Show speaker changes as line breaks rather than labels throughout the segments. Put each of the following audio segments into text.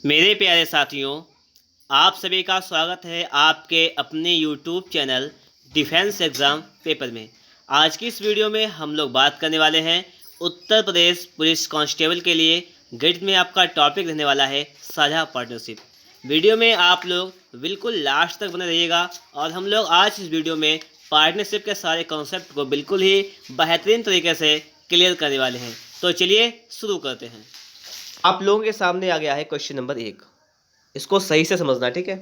मेरे प्यारे साथियों, आप सभी का स्वागत है आपके अपने YouTube channel defence exam paper में। आज की इस वीडियो में हम लोग बात करने वाले हैं उत्तर प्रदेश पुलिस कांस्टेबल के लिए गणित में आपका टॉपिक रहने वाला है साझा पार्टनरशिप। वीडियो में आप लोग बिल्कुल लास्ट तक बने रहिएगा और हम लोग आज इस वीडियो में पार्टनरशिप के सारे कॉन्सेप्ट को बिल्कुल ही बेहतरीन तरीके से क्लियर करने वाले हैं। तो चलिए शुरू करते हैं। आप लोगों के सामने आ गया है क्वेश्चन नंबर 1। इसको सही से समझना, ठीक है।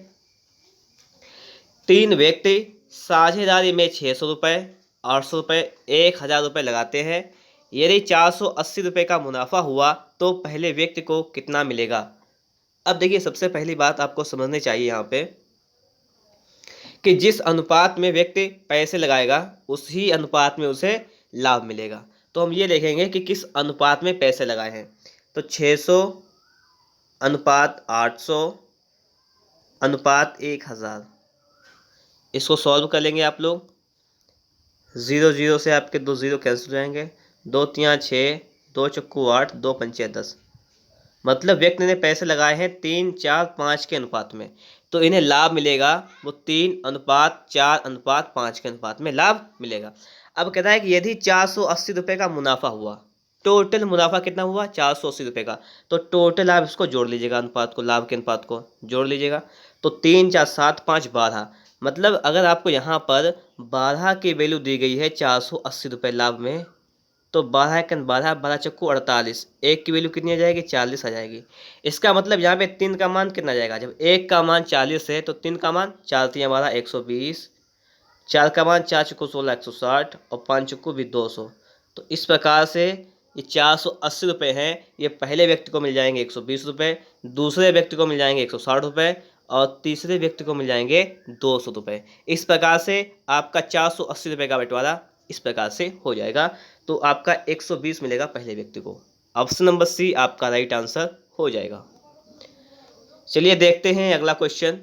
3 व्यक्ति साझेदारी में 600 रुपये, 800 रुपये, 1000 रुपये लगाते हैं। यदि 480 रुपये का मुनाफा हुआ तो पहले व्यक्ति को कितना मिलेगा। अब देखिए, सबसे पहली बात आपको समझनी चाहिए यहाँ पे कि जिस अनुपात में व्यक्ति पैसे लगाएगा उसी अनुपात में उसे लाभ मिलेगा। तो हम ये देखेंगे कि किस अनुपात में पैसे लगाए हैं। तो 600 अनुपात 800 अनुपात 1000, इसको सॉल्व कर लेंगे आप लोग। 0 0 से आपके 2 0 कैंसिल हो जाएंगे। 2 3 6, 2 चक्कू 8, 2 पंचे 10। मतलब व्यक्ति ने पैसे लगाए हैं 3 4 5 के अनुपात में, तो इन्हें लाभ मिलेगा वो 3 अनुपात 4 अनुपात 5 के अनुपात में लाभ मिलेगा। अब कहता है कि यदि 480 रुपये का मुनाफा हुआ, टोटल मुनाफा कितना हुआ 480 रुपये का, तो टोटल आप इसको जोड़ लीजिएगा, अनुपात को, लाभ के अनुपात को जोड़ लीजिएगा। तो 3 4 7 5 12, मतलब अगर आपको यहाँ पर 12 की वैल्यू दी गई है 480 रुपये लाभ में, तो 12 एकन 12, 12 चक्कू 48, एक की वैल्यू कितनी आ जाएगी 40 आ जाएगी। इसका मतलब यहाँ पे 3 का मान कितना आ जाएगा, जब 1 का मान 40 है तो 3 का मान 4 3 12 120, 4 का मान 4 चक्कू 16 160 और 5 चक्कू भी 200। तो इस प्रकार से ये 480 रुपये हैं, ये पहले व्यक्ति को मिल जाएंगे 120 रुपये, दूसरे व्यक्ति को मिल जाएंगे 160 रुपये और तीसरे व्यक्ति को मिल जाएंगे 200 रुपये। इस प्रकार से आपका 480 रुपये का बंटवारा इस प्रकार से हो जाएगा। तो आपका 120 मिलेगा पहले व्यक्ति को। ऑप्शन नंबर सी आपका राइट आंसर हो जाएगा। चलिए देखते हैं अगला क्वेश्चन।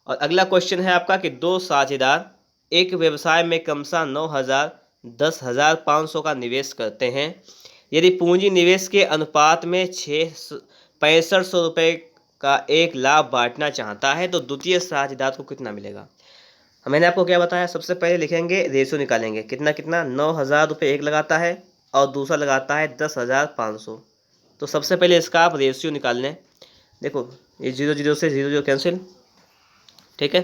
और अगला क्वेश्चन है आपका कि 2 साझेदार एक व्यवसाय में क्रमशः 9000, 10,500 का निवेश करते हैं। यदि पूंजी निवेश के अनुपात में 6500 रुपये का एक लाभ बांटना चाहता है तो द्वितीय साझेदार को कितना मिलेगा। मैंने आपको क्या बताया, सबसे पहले लिखेंगे रेशियो निकालेंगे, कितना कितना 9000 रुपये एक लगाता है और दूसरा लगाता है 10,500। तो सबसे पहले इसका आप रेशियो निकाल लें। देखो, ये 0 0 से 0 0 कैंसिल, ठीक है।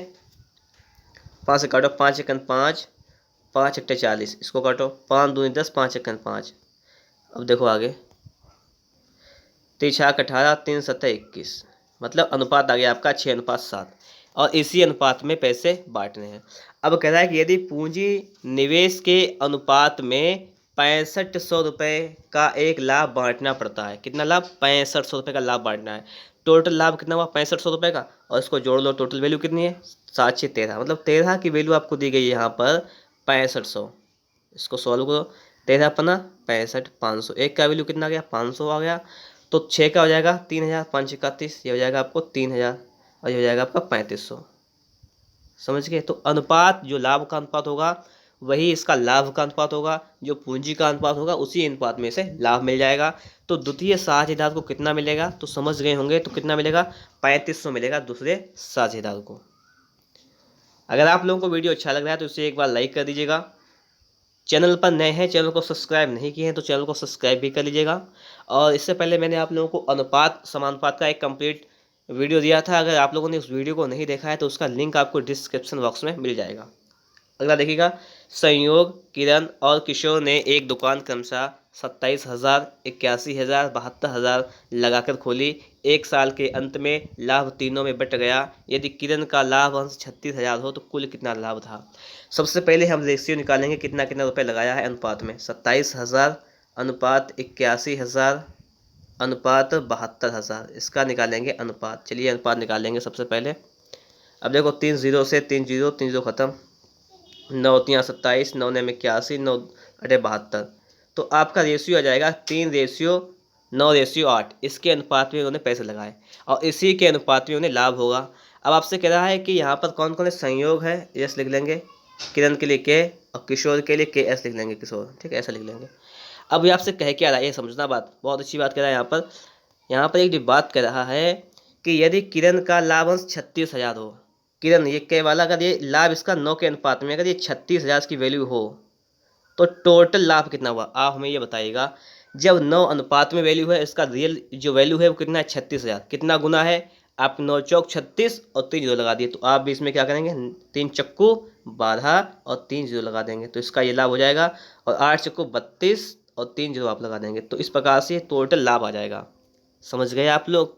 5 से काटो, 5 एकन 5, 5 अट्ठे 40, इसको काटो, 5 दूनी 10, 5 एकन 5। अब देखो आगे, 3 6 18, 3 7 21, मतलब अनुपात आ गया आपका 6:7 और इसी अनुपात में पैसे बांटने हैं। अब कह रहा है कि यदि पूंजी निवेश के अनुपात में 6500 रुपये का एक लाभ बांटना पड़ता है। कितना लाभ, 6500 रुपये का लाभ बांटना है। टोटल लाभ कितना हुआ 6500 रुपये का, और इसको जोड़ लो, टोटल वैल्यू कितनी है 7 6 13, मतलब 13 की वैल्यू आपको दी गई है यहाँ पर 6500। इसको सॉल्व करो, 13 पना 65, 500, एक का वैल्यू कितना आ गया 500 आ गया। तो 6 का हो जाएगा 3000, 5 31, ये हो जाएगा आपको 3000 और ये हो जाएगा आपका 3500। समझ गए। तो अनुपात, जो लाभ का अनुपात होगा वही इसका लाभ का अनुपात होगा, जो पूंजी का अनुपात होगा उसी अनुपात में से लाभ मिल जाएगा। तो द्वितीय साझेदार को कितना मिलेगा, तो समझ गए होंगे, तो कितना मिलेगा 3500 मिलेगा दूसरे साझेदार को। अगर आप लोगों को वीडियो अच्छा लग रहा है तो इसे एक बार लाइक कर दीजिएगा। चैनल पर नए हैं, चैनल को सब्सक्राइब नहीं किए हैं तो चैनल को सब्सक्राइब भी कर लीजिएगा। और इससे पहले मैंने आप लोगों को अनुपात समानुपात का एक कंप्लीट वीडियो दिया था, अगर आप लोगों ने उस वीडियो को नहीं देखा है तो उसका लिंक आपको डिस्क्रिप्शन बॉक्स में मिल जाएगा। अगला देखिएगा, संयोग, किरण और किशोर ने एक दुकान क्रमशः 27,000, 81,000, 72,000 लगाकर खोली। एक साल के अंत में लाभ तीनों में बट गया। यदि किरण का लाभ अंश 36,000 हो तो कुल कितना लाभ था। सबसे पहले हम रेशियो निकालेंगे, कितना कितना रुपये लगाया है अनुपात में। 27,000 अनुपात 81,000 अनुपात 72,000, इसका निकालेंगे अनुपात। चलिए अनुपात निकालेंगे सबसे पहले। अब देखो, 3 0 से 3 0, 3 0 खत्म, 9 3 27, 9 9 81, 9 अटे 72। तो आपका रेशियो आ जाएगा 3:9:8। इसके अनुपात में उन्होंने पैसे लगाए और इसी के अनुपात में उन्हें लाभ होगा। अब आपसे कह रहा है कि यहाँ पर कौन कौन से संयोग है, यस लिख लेंगे, किरण के लिए के और किशोर के लिए के एस लिख लेंगे, किशोर, ठीक है, ऐसा लिख लेंगे। अब ये आपसे कह क्या रहा है, ये समझना बात, बहुत अच्छी बात कह रहा है यहाँ पर। यहाँ पर एक जो बात कह रहा है कि यदि किरण का लाभ अंश 36,000 हो, किरण ये के वाला अगर ये लाभ इसका 9 के अनुपात में अगर ये 36,000 की वैल्यू हो तो टोटल लाभ कितना हुआ, आप हमें ये बताइएगा। जब 9 अनुपात में वैल्यू है, इसका रियल जो वैल्यू है वो कितना है 36,000, कितना गुना है, आप 9 चौक 36 और 3 जीरो लगा दिए, तो आप भी इसमें क्या करेंगे 3 चक्कू 12 और 3 जीरो लगा देंगे, तो इसका ये लाभ हो जाएगा। और 8 चक्कू 32 और 3 जीरो आप लगा देंगे, तो इस प्रकार से टोटल लाभ आ जाएगा। समझ गए आप लोग।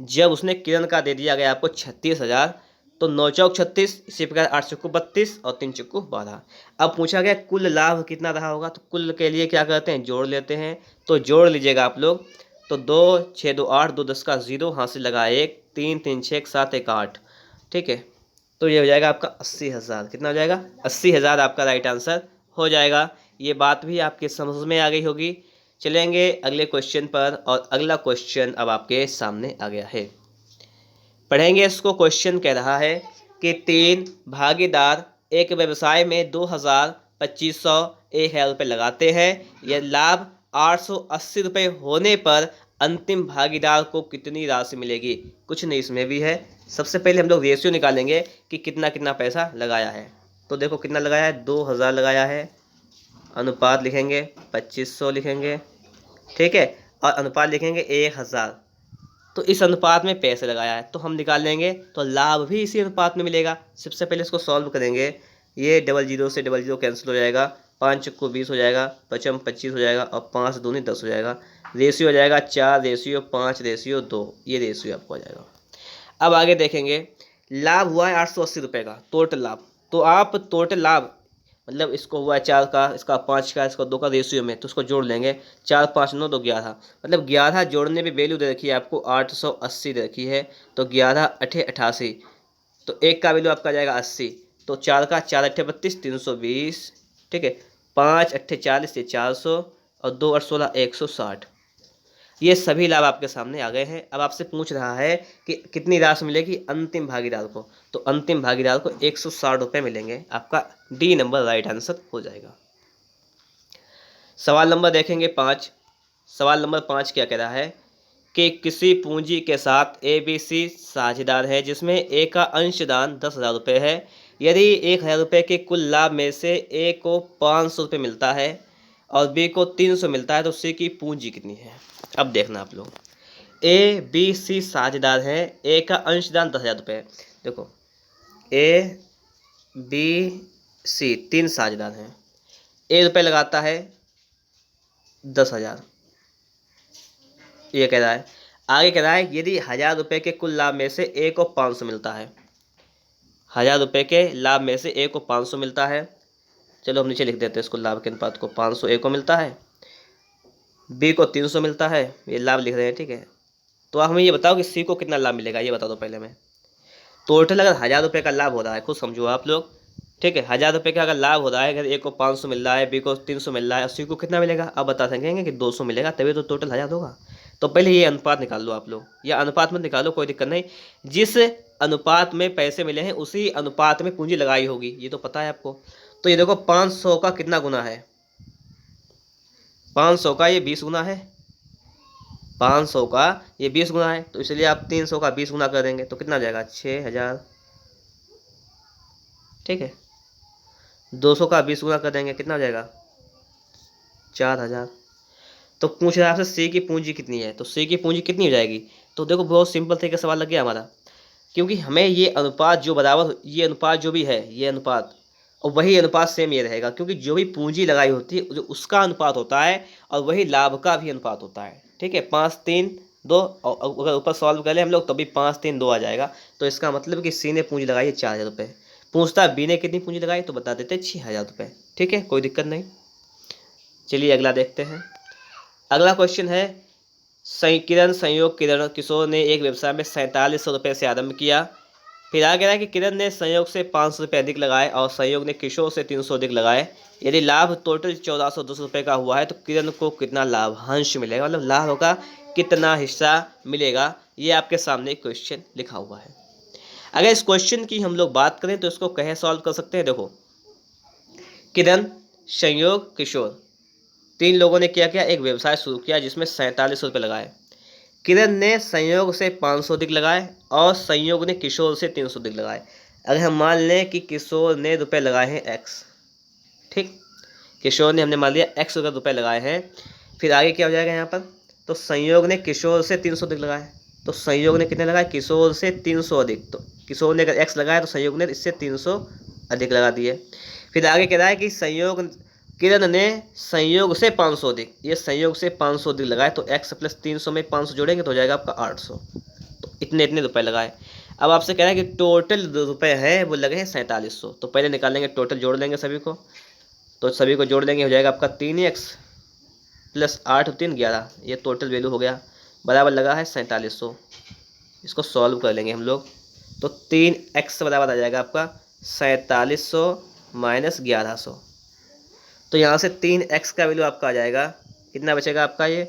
जब उसने किरण का दे दिया गया आपको 36,000, तो 9 चौक 36, इसी प्रकार 8 चक्कू 32 और 3 चक्कू 12। अब पूछा गया कुल लाभ कितना रहा होगा, तो कुल के लिए क्या करते हैं, जोड़ लेते हैं। तो जोड़ लीजिएगा आप लोग, तो 2 6 2 8, 2 10 का 0, हाथ से लगा 1, 3 3 6 7 1 8, ठीक है। तो ये हो जाएगा आपका 80,000। कितना हो जाएगा 80,000, आपका राइट आंसर हो जाएगा। ये बात भी आपके समझ में आ गई होगी। चलेंगे अगले क्वेश्चन पर, और अगला क्वेश्चन अब आपके सामने आ गया है, पढ़ेंगे इसको। क्वेश्चन कह रहा है कि 3 भागीदार एक व्यवसाय में 2,000, 2,500, 1,000 रुपये लगाते हैं। यह लाभ 880 रुपये होने पर अंतिम भागीदार को कितनी राशि मिलेगी। कुछ नहीं इसमें भी है। सबसे पहले हम लोग रेशियो निकालेंगे कि कितना कितना पैसा लगाया है। तो देखो कितना लगाया है, 2,000 लगाया है, अनुपात लिखेंगे 2,500 लिखेंगे, ठीक है, और अनुपात लिखेंगे 1,000। तो इस अनुपात में पैसे लगाया है, तो हम निकाल लेंगे, तो लाभ भी इसी अनुपात में मिलेगा। सबसे पहले इसको सॉल्व करेंगे, ये 00 से 00 कैंसिल हो जाएगा, 5 चक्कू 20 हो जाएगा, 5 25 हो जाएगा, और 5 दूनी 10 हो जाएगा। रेशियो हो जाएगा 4:5:2, ये रेशियो आपको आ जाएगा। अब आगे देखेंगे, लाभ हुआ है 880 रुपये का टोटल लाभ। तो आप टोटल लाभ मतलब इसको हुआ है 4 का, इसका 5 का, इसका 2 का रेशियो में, तो उसको जोड़ लेंगे। 4 5 9 तो 11, मतलब 11 जोड़ने में वैल्यू दे रखी है आपको 880 दे रखी है, तो 11 8 88, तो 1 का वैल्यू आपका जाएगा 80, तो 4 का 4 8 32, 320, ठीक है, 5 8 40, ये 400, और 2 8 16, 160। ये सभी लाभ आपके सामने आ गए हैं। अब आपसे पूछ रहा है कि कितनी राशि मिलेगी अंतिम भागीदार को, तो अंतिम भागीदार को 160 रुपये मिलेंगे। आपका डी नंबर राइट आंसर हो जाएगा। सवाल नंबर देखेंगे 5। सवाल नंबर 5 क्या कह रहा है कि किसी पूंजी के साथ ABC साझेदार है, जिसमें ए का अंशदान 10,000 रुपये है। यदि 1,000 रुपये के कुल लाभ में से ए को 500 रुपये मिलता है और बी को 300 मिलता है, तो सी की पूंजी कितनी है। अब देखना आप लोग, ABC साझेदार हैं, ए का अंशदान 10,000 रुपये है। देखो ABC 3 साझेदार हैं, ए रुपये लगाता है 10,000, ये कह रहा है। आगे कह रहा है यदि 1,000 रुपये के कुल लाभ में से ए को 500 मिलता है, 1,000 रुपये के लाभ में से ए को 500 मिलता है। चलो हम नीचे लिख देते हैं इसको, लाभ के अनुपात को, 500 ए को मिलता है, बी को 300 मिलता है, ये लाभ लिख रहे हैं, ठीक है। तो आप हमें ये बताओ कि सी को कितना लाभ मिलेगा, ये बता दो पहले मैं। टोटल अगर 1,000 रुपये का लाभ हो रहा है, खुद समझो आप लोग, ठीक है, 1,000 रुपये का अगर लाभ हो रहा है, अगर ए को 500 मिल रहा है, बी को 300 मिल रहा है, और सी को कितना मिलेगा, आप बता सकेंगे कि 200 मिलेगा, तभी तो टोटल 1,000 होगा। तो पहले ये अनुपात निकाल लो आप लोग, या अनुपात मत निकालो, कोई दिक्कत नहीं। जिस अनुपात में पैसे मिले हैं उसी अनुपात में पूंजी लगाई होगी, ये तो पता है आपको। तो ये देखो 500 का कितना गुना है, 500 का ये 20 गुना है, 500 का ये 20 गुना है, तो इसलिए आप 300 का 20 गुना कर देंगे, तो कितना हो जाएगा 6,000, ठीक है। 200 का 20 गुना कर देंगे, कितना हो जाएगा 4,000। तो पूछ रहा है आपसे सी की पूंजी कितनी है, तो सी की पूंजी कितनी हो जाएगी। तो देखो बहुत सिंपल तरीके से सवाल लग गया हमारा, क्योंकि हमें ये अनुपात जो बराबर, ये अनुपात जो भी है, ये अनुपात और वही अनुपात सेम ये रहेगा, क्योंकि जो भी पूंजी लगाई होती है जो उसका अनुपात होता है, और वही लाभ का भी अनुपात होता है, ठीक है। 5 3 2, और अगर ऊपर सॉल्व कर ले हम लोग, तभी 5 3 2 आ जाएगा। तो इसका मतलब कि सी ने पूंजी लगाई है 4,000 रुपये। पूछता बी ने कितनी पूंजी लगाई, तो बता देते 6,000 रुपये, ठीक है, कोई दिक्कत नहीं। चलिए अगला देखते हैं। अगला क्वेश्चन है, किरण संयोग किरण किशोर ने एक व्यवसाय में 4700 रुपये से आरंभ किया। फिर आगे कह रहा है कि किरण ने संयोग से 500 रुपये अधिक लगाए और संयोग ने किशोर से 300 अधिक लगाए। यदि लाभ टोटल 1410 रुपये का हुआ है, तो किरण को कितना लाभांश मिलेगा, मतलब लाभ का कितना हिस्सा मिलेगा। ये आपके सामने क्वेश्चन लिखा हुआ है। अगर इस क्वेश्चन की हम लोग बात करें तो इसको कहे सॉल्व कर सकते हैं। देखो किरण संयोग किशोर 3 लोगों ने क्या किया, एक व्यवसाय शुरू किया जिसमें 4700 रुपये लगाए। किरण ने संयोग से 500 अधिक लगाए और संयोग ने किशोर से 300 अधिक लगाए। अगर हम मान लें कि किशोर ने रुपए लगाए हैं एक्स, ठीक, किशोर ने हमने मान लिया एक्स रुपए लगाए हैं, फिर आगे क्या हो जाएगा यहाँ पर, तो संयोग ने किशोर से 300 अधिक लगाए, तो संयोग ने कितने लगाए, किशोर से 300 अधिक, तो किशोर ने अगर एक्स लगाया तो संयोग ने इससे 300 अधिक लगा दिए। फिर आगे कह रहा है कि संयोग किरण ने संयोग से 500 अधिक, ये संयोग से 500 अधिक लगाए, तो x प्लस 300 में 500 जोड़ेंगे तो हो जाएगा आपका 800, तो इतने इतने रुपए लगाए। अब आपसे कह रहा है कि टोटल रुपए हैं वो लगे हैं 4700, तो पहले निकालेंगे टोटल, जोड़ लेंगे सभी को, तो सभी को जोड़ लेंगे, हो जाएगा आपका 3x प्लस 8 3 11, ये टोटल वैल्यू हो गया, बराबर लगा है 4700। इसको सॉल्व कर लेंगे हम लोग, तो 3x बराबर आ जाएगा आपका 4700 माइनस 1100, तो यहाँ से 3x का वैल्यू आपका आ जाएगा, कितना बचेगा आपका, ये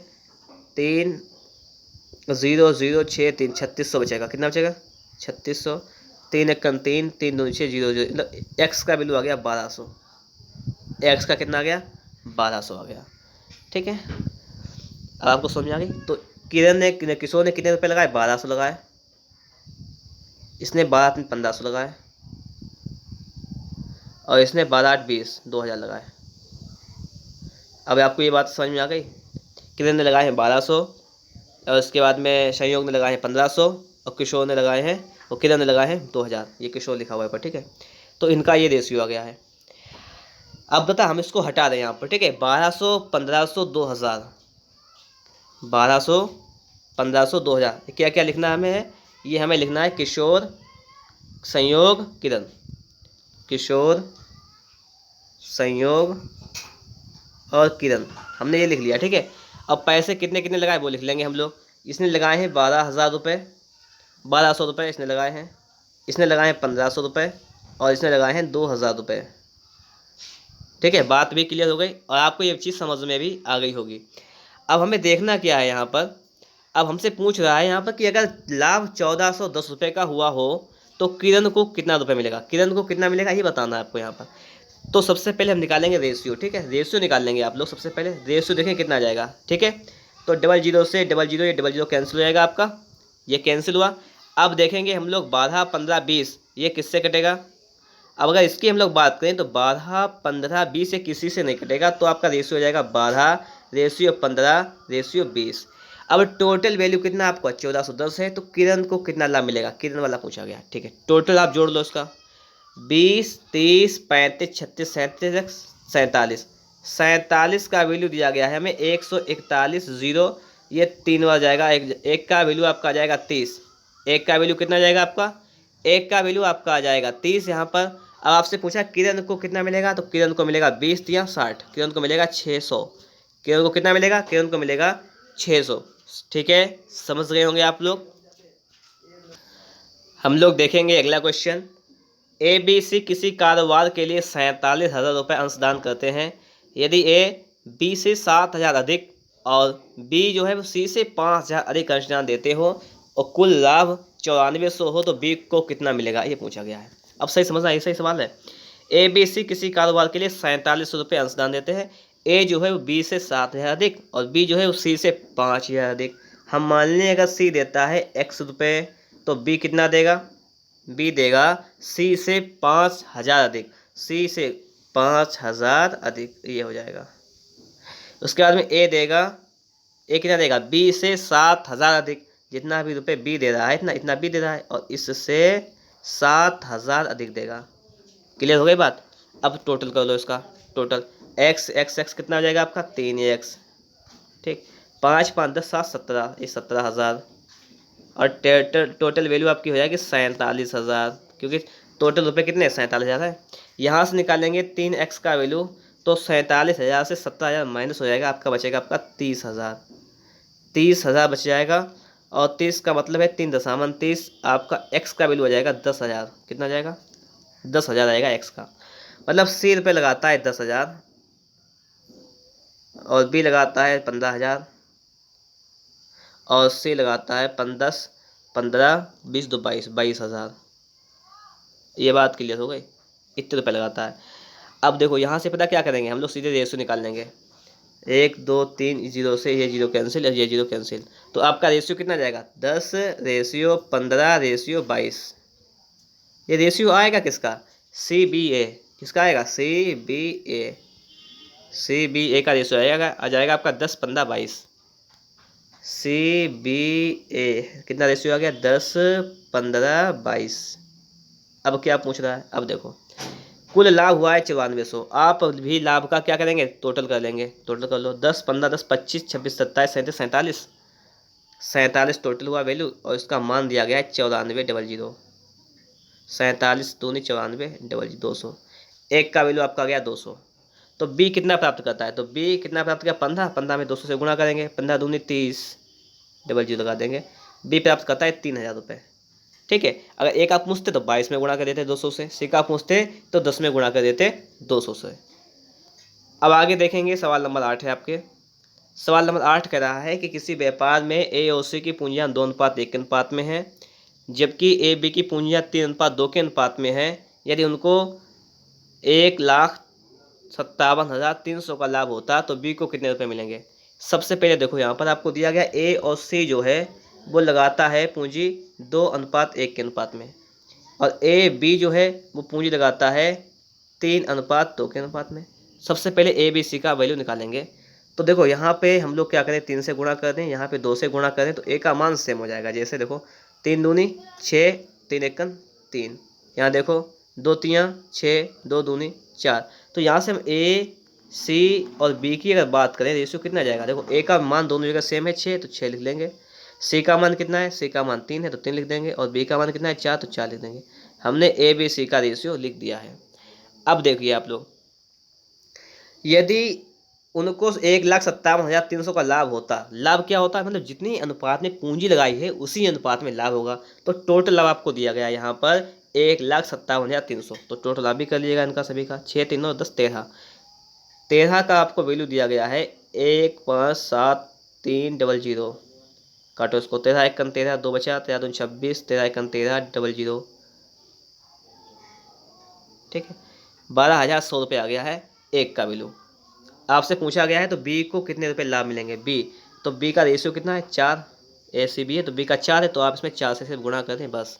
3,0,0,6,3 3600 बचेगा, कितना बचेगा 3600, 3 1 3 3 2 6 0 0, मतलब x का वैल्यू आ गया 1200, x का कितना आ गया 1200 आ गया, ठीक है। अब आपको समझ आ गई। तो किरण ने किशोर ने कितने रुपए लगाए, 1200 लगाए, इसने 12 1500 लगाए, और इसने 12 8 20 2000 लगाए। अब आपको ये बात समझ में आ गई, किरण ने लगाए हैं 1200, और इसके बाद में संयोग ने लगाए हैं 1500, और किशोर ने लगाए हैं, और किरण ने लगाए हैं 2000, ये किशोर लिखा हुआ है पर, ठीक है। तो इनका ये रेशियो आ गया है। अब बता हम इसको हटा दें यहाँ पर, ठीक है, 1200 1500 2000, 1200 1500 2000, क्या क्या लिखना हमें है, ये हमें लिखना है किशोर संयोग किरण, किशोर संयोग और किरण, हमने ये लिख लिया, ठीक है। अब पैसे कितने कितने लगाए वो लिख लेंगे हम लोग। इसने लगाए हैं 12,000 रुपये, 1200 रुपये इसने लगाए हैं, इसने लगाए हैं 1500 रुपये, और इसने लगाए हैं 2000 रुपये, ठीक है। बात भी क्लियर हो गई और आपको ये चीज़ समझ में भी आ गई होगी। अब हमें देखना क्या है यहाँ पर, अब हमसे पूछ रहा है यहाँ पर कि अगर लाभ 1410 रुपये का हुआ हो तो किरण को कितना रुपये मिलेगा, किरण को कितना मिलेगा ये बताना है आपको यहाँ पर। तो सबसे पहले हम निकालेंगे रेशियो, ठीक है, रेशियो निकाल लेंगे आप लोग। सबसे पहले रेशियो देखें कितना आ जाएगा, ठीक है। तो 00 से 00 ये 00 कैंसिल हो जाएगा आपका, ये कैंसिल हुआ। अब देखेंगे हम लोग 12 15 20 ये किससे कटेगा। अब अगर इसकी हम लोग बात करें तो 12 15 20 से किसी से नहीं कटेगा, तो आपका रेशियो हो जाएगा 12 रेशियो 15 रेशियो 20। अब टोटल वैल्यू कितना आपको 1410 है, तो किरण को कितना लाभ मिलेगा, किरण वाला पूछा गया, ठीक है। टोटल आप जोड़ लो इसका, 20 30 35 36 37 47, 47 का वैल्यू दिया गया है हमें 141 0, ये 3 बार जाएगा, एक का वैल्यू आपका आ जाएगा 30, एक का वैल्यू कितना जाएगा आपका, एक का वैल्यू आपका आ जाएगा 30 यहाँ पर। अब आपसे पूछा किरण को कितना मिलेगा, तो किरण को मिलेगा 20 या 60, किरण को मिलेगा 600, किरण को कितना मिलेगा, किरण को मिलेगा 600, ठीक है। समझ गए होंगे आप लोग। हम लोग देखेंगे अगला क्वेश्चन। ABC किसी कारोबार के लिए 47,000 रुपये अंशदान करते हैं। यदि A B से 7,000 अधिक और B जो है वो C से 5,000 अधिक अंशदान देते हो और कुल लाभ 9400 हो तो B को कितना मिलेगा, ये पूछा गया है। अब सही समझना, ये सही सवाल है। ABC किसी कारोबार के लिए 4700 रुपये अंशदान देते हैं। A जो है वो B से 7,000 अधिक और B जो है वो C से 5,000 अधिक। हम मान लें अगर C देता है X रुपये तो B कितना देगा, B देगा C से 5,000 अधिक, C से 5,000 अधिक, ये हो जाएगा। उसके बाद में A देगा, A कितना देगा, B से 7,000 अधिक, जितना भी रुपये B दे रहा है इतना इतना B दे रहा है, और इससे 7,000 अधिक देगा। क्लियर हो गई बात। अब टोटल कर लो इसका, टोटल x x x कितना हो जाएगा आपका 3x, ठीक, 5 5 10 7 17, ये 17,000, और टोटल वैल्यू आपकी हो जाएगी 47,000, क्योंकि टोटल रुपये कितने 47,000 है। यहाँ से निकालेंगे 3x का वैल्यू, तो 47,000 से 17,000 माइनस हो जाएगा, आपका बचेगा आपका 30,000, 30,000 बच जाएगा। और 30 का मतलब है 3.30, आपका x का वैल्यू हो जाएगा 10,000, कितना हो जाएगा 10,000 आएगा x का, मतलब C रुपये लगाता है 10,000 और B लगाता है 15,000 और C लगाता है 15 15 20 2 22 22,000। ये बात क्लियर हो गई, इतने रुपये लगाता है। अब देखो यहाँ से पता क्या करेंगे हम लोग, सीधे रेशियो निकाल लेंगे। 1 2 3 जीरो से ये जीरो कैंसिल और ये जीरो कैंसिल, तो आपका रेशियो कितना जाएगा 10:15:22। ये रेशियो आएगा किसका CBA, किसका आएगा CBA का रेशियो आएगा, आ जाएगा आपका 10:15:22। CBA कितना रेशियो आ गया 10:15:22। अब क्या पूछ रहा है, अब देखो कुल लाभ हुआ है 9400। आप भी लाभ का क्या करेंगे टोटल कर लेंगे, टोटल कर लो 10 15 10 25 26 27 37 47 टोटल हुआ वैल्यू, और इसका मान दिया गया है 94,000। 47 दूनी 94,000 200। एक का वैल्यू आपका आ गया 200। तो बी कितना प्राप्त करता है, तो बी कितना प्राप्त किया 15, 15 में 200 से गुणा करेंगे, 15 दूनी 30, 000 लगा देंगे। बी प्राप्त करता है 3,000 रुपये। ठीक है, अगर एक आप पूछते तो 22 में गुणा कर देते 200 से, सी का पूछते तो 10 में गुणा कर देते 200 से। अब आगे देखेंगे सवाल नंबर 8 है आपके। सवाल नंबर 8 कह रहा है कि किसी व्यापार में ए और सी की पूंजियां 2:1 के अनुपात में हैं, जबकि ए बी की पूंजियां 3:2 के अनुपात में हैं। यदि उनको 1,57,300 का लाभ होता तो बी को कितने रुपए मिलेंगे। सबसे पहले देखो यहाँ पर आपको दिया गया ए और सी जो है वो लगाता है पूंजी 2:1 के अनुपात में, और ए बी जो है वो पूंजी लगाता है 3:2 के अनुपात में। सबसे पहले ए बी सी का वैल्यू निकालेंगे। तो देखो यहाँ पे हम लोग क्या करें 3 से गुणा कर दें, यहाँ पे 2 से गुणा करें तो ए का मान सेम हो जाएगा। जैसे देखो 3 दूनी 6, 3 एकन 3, यहाँ देखो 2 3 6, 2 दूनी 4। तो यहाँ से हम ए सी और बी की अगर बात करें रेशियो कितना जाएगा, देखो ए का मान दोनों जगह सेम है 6 तो 6 लिख लेंगे, सी का मान कितना है, सी का मान 3 है तो 3 लिख देंगे, और बी का मान कितना है 4 तो 4 लिख देंगे। हमने ए बी सी का रेशियो लिख दिया है। अब देखिए आप लोग, यदि उनको 1,57,300 का लाभ होता, लाभ क्या होता है मतलब जितनी अनुपात में पूंजी लगाई है उसी अनुपात में लाभ होगा। तो टोटल लाभ आपको दिया गया यहाँ पर 1,57,300। तो टोटल लाभ भी कर लीजिएगा इनका सभी का, 6 3 9 10 13 का आपको वैल्यू दिया गया है 1,5,7,3,000। काटो इसको, 13 एकन 13, 2 बचा, 13 दूनी 26, 13 एकन 13, 000। ठीक है, 12,100 रुपये आ गया है एक का वैल्यू। आपसे पूछा गया है तो बी को कितने रुपए लाभ मिलेंगे, बी तो बी का रेशियो कितना है 4, ए सी बी है तो बी का 4 है, तो आप इसमें 4 से सिर्फ गुणा कर दें बस,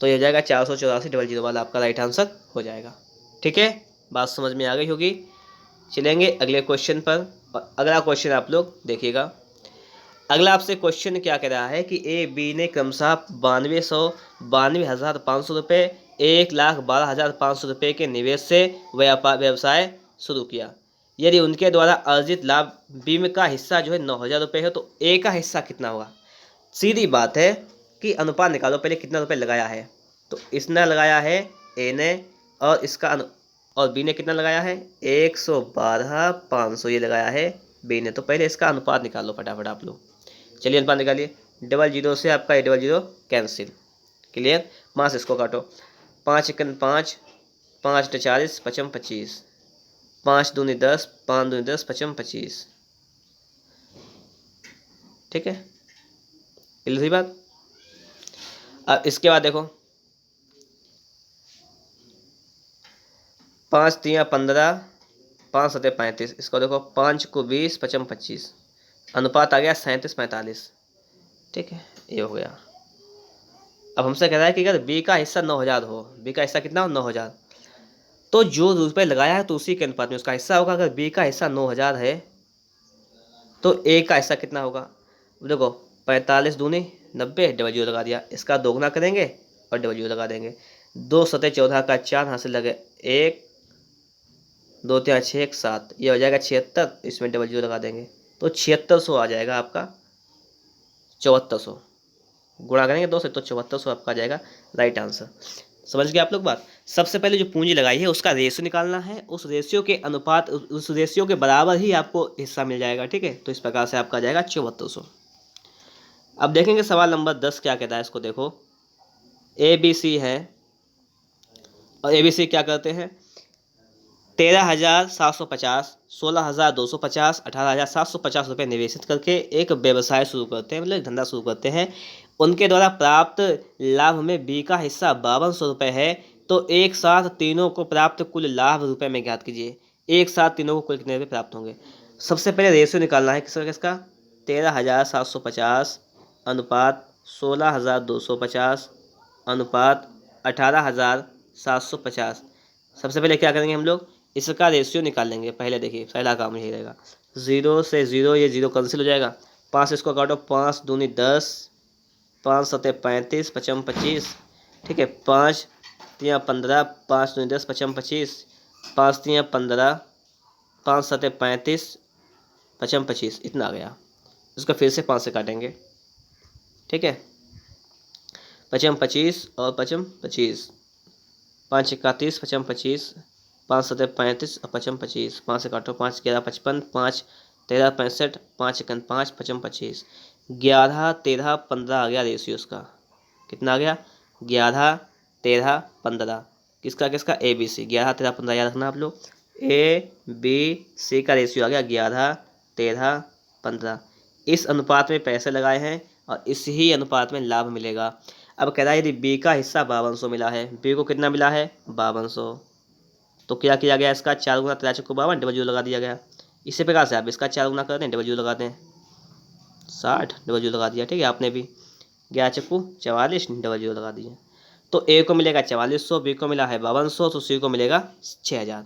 तो ये हो जाएगा 484,000 वाला आपका राइट आंसर हो जाएगा। ठीक है, बात समझ में आ गई होगी। चलेंगे अगले क्वेश्चन पर, और अगला क्वेश्चन आप लोग देखिएगा। अगला आपसे क्वेश्चन क्या कह रहा है कि ए बी ने क्रमशः 92,500 रुपये 1,12,500 रुपये के निवेश से व्यवसाय शुरू किया। यदि उनके द्वारा अर्जित लाभ बी में का हिस्सा जो है 9,000 रुपये है तो ए का हिस्सा कितना होगा। सीधी बात है कि अनुपात निकालो, पहले कितना रुपये लगाया है, तो इसने लगाया है ए ने, और इसका और बी ने कितना लगाया है 112,500 ये लगाया है बी ने। तो पहले इसका अनुपात निकालो फटाफट आप लोग। चलिए अनुपात निकालिए, 0 से आपका ये 0 कैंसिल, क्लियर। मास इसको काटो, 5 एकन 5, 5 × 40 पचम 25, 5 दूनी 10, 5 दूनी 10 पचम 25। ठीक है, क्लियर बात। अब इसके बाद देखो 5 3 15, 5 7 35, इसको देखो 5 को 20 पचम 25, अनुपात आ गया 37:45। ठीक है, ये हो गया। अब हमसे कह रहा है कि अगर बी का हिस्सा 9,000 हो, बी का हिस्सा कितना हो 9,000, तो जो रुपये लगाया है तो उसी के अनुपात में उसका हिस्सा होगा। अगर बी का हिस्सा 9,000 है तो ए का हिस्सा कितना होगा, देखो 45 दूनी 90, 0 लगा दिया, इसका दोगुना करेंगे और 0 लगा देंगे। 2 7 14 का 4 हासिल लगे 1, 2 3 6 7, ये हो जाएगा 76, इसमें 0 लगा देंगे तो 7600 आ जाएगा आपका, 7400 गुणा करेंगे 2 से तो 7400 आपका आ जाएगा राइट आंसर। समझ गए आप लोग बात। सबसे पहले जो पूंजी लगाई है उसका रेशियो निकालना है, उस रेशियो के अनुपात उस रेशियो के बराबर ही आपको हिस्सा मिल जाएगा। ठीक है, तो इस प्रकार से आपका आ जाएगा 7400। अब देखेंगे सवाल नंबर 10 क्या कहता है, इसको देखो। ए बी सी है और ए बी सी क्या करते हैं, 13,750, 16,250, 18,750 रुपये निवेशित करके एक व्यवसाय शुरू करते हैं, मतलब धंधा शुरू करते हैं। उनके द्वारा प्राप्त लाभ में बी का हिस्सा 5,200 रुपये है, तो एक साथ तीनों को प्राप्त कुल लाभ रुपये में ज्ञात कीजिए। एक साथ तीनों को कुल कितने रुपये प्राप्त होंगे। सबसे पहले रेशियो निकालना है किसका किसका, 13,750 अनुपात 16,250 अनुपात 18,750। सबसे पहले क्या करेंगे हम लोग, इसका रेशियो निकाल लेंगे। पहले देखिए पहला काम यही रहेगा, 0 से 0 ये 0 कैंसिल हो जाएगा, 5 इसको काटो, 5 दूनी 10, 5 सते 35, 55 25, ठीक है, 5 तियाँ 15, 5 दूनी 10, 55 25, 5 तियाँ 15, 5 सते 35, 55 25, इतना आ गया। इसको फिर से 5 से काटेंगे, ठीक है, 55 25 और 55 25, 5 31, 55 25, 5 सते 35 और 55 25, 5 से काटो, 5 11 55, 5 13 65, 5 51 5, 55 25, 11 13 15 आ गया रेशियो उसका। कितना आ गया, 11 13 15, किसका किसका, ए बी सी। 11 13 15 याद रखना आप लोग, ए बी सी का रेशियो आ गया 11 13 15। इस अनुपात में पैसे लगाए हैं और इस ही अनुपात में लाभ मिलेगा। अब कह रहा है यदि बी का हिस्सा 5200 मिला है, बी को कितना मिला है 5200, तो क्या किया गया, इसका 4 गुना 13 को 52 डबल जीरो लगा दिया गया। इसी प्रकार से आप इसका 4 गुना कर दें, डबल जीरो लगा दें, 60 डबल जीरो लगा दिया, ठीक है, आपने भी 11 चक्कू 44 डबल जीरो लगा दिए। तो ए को मिलेगा 4400, बी को मिला है 5200, तो सी को मिलेगा 6000।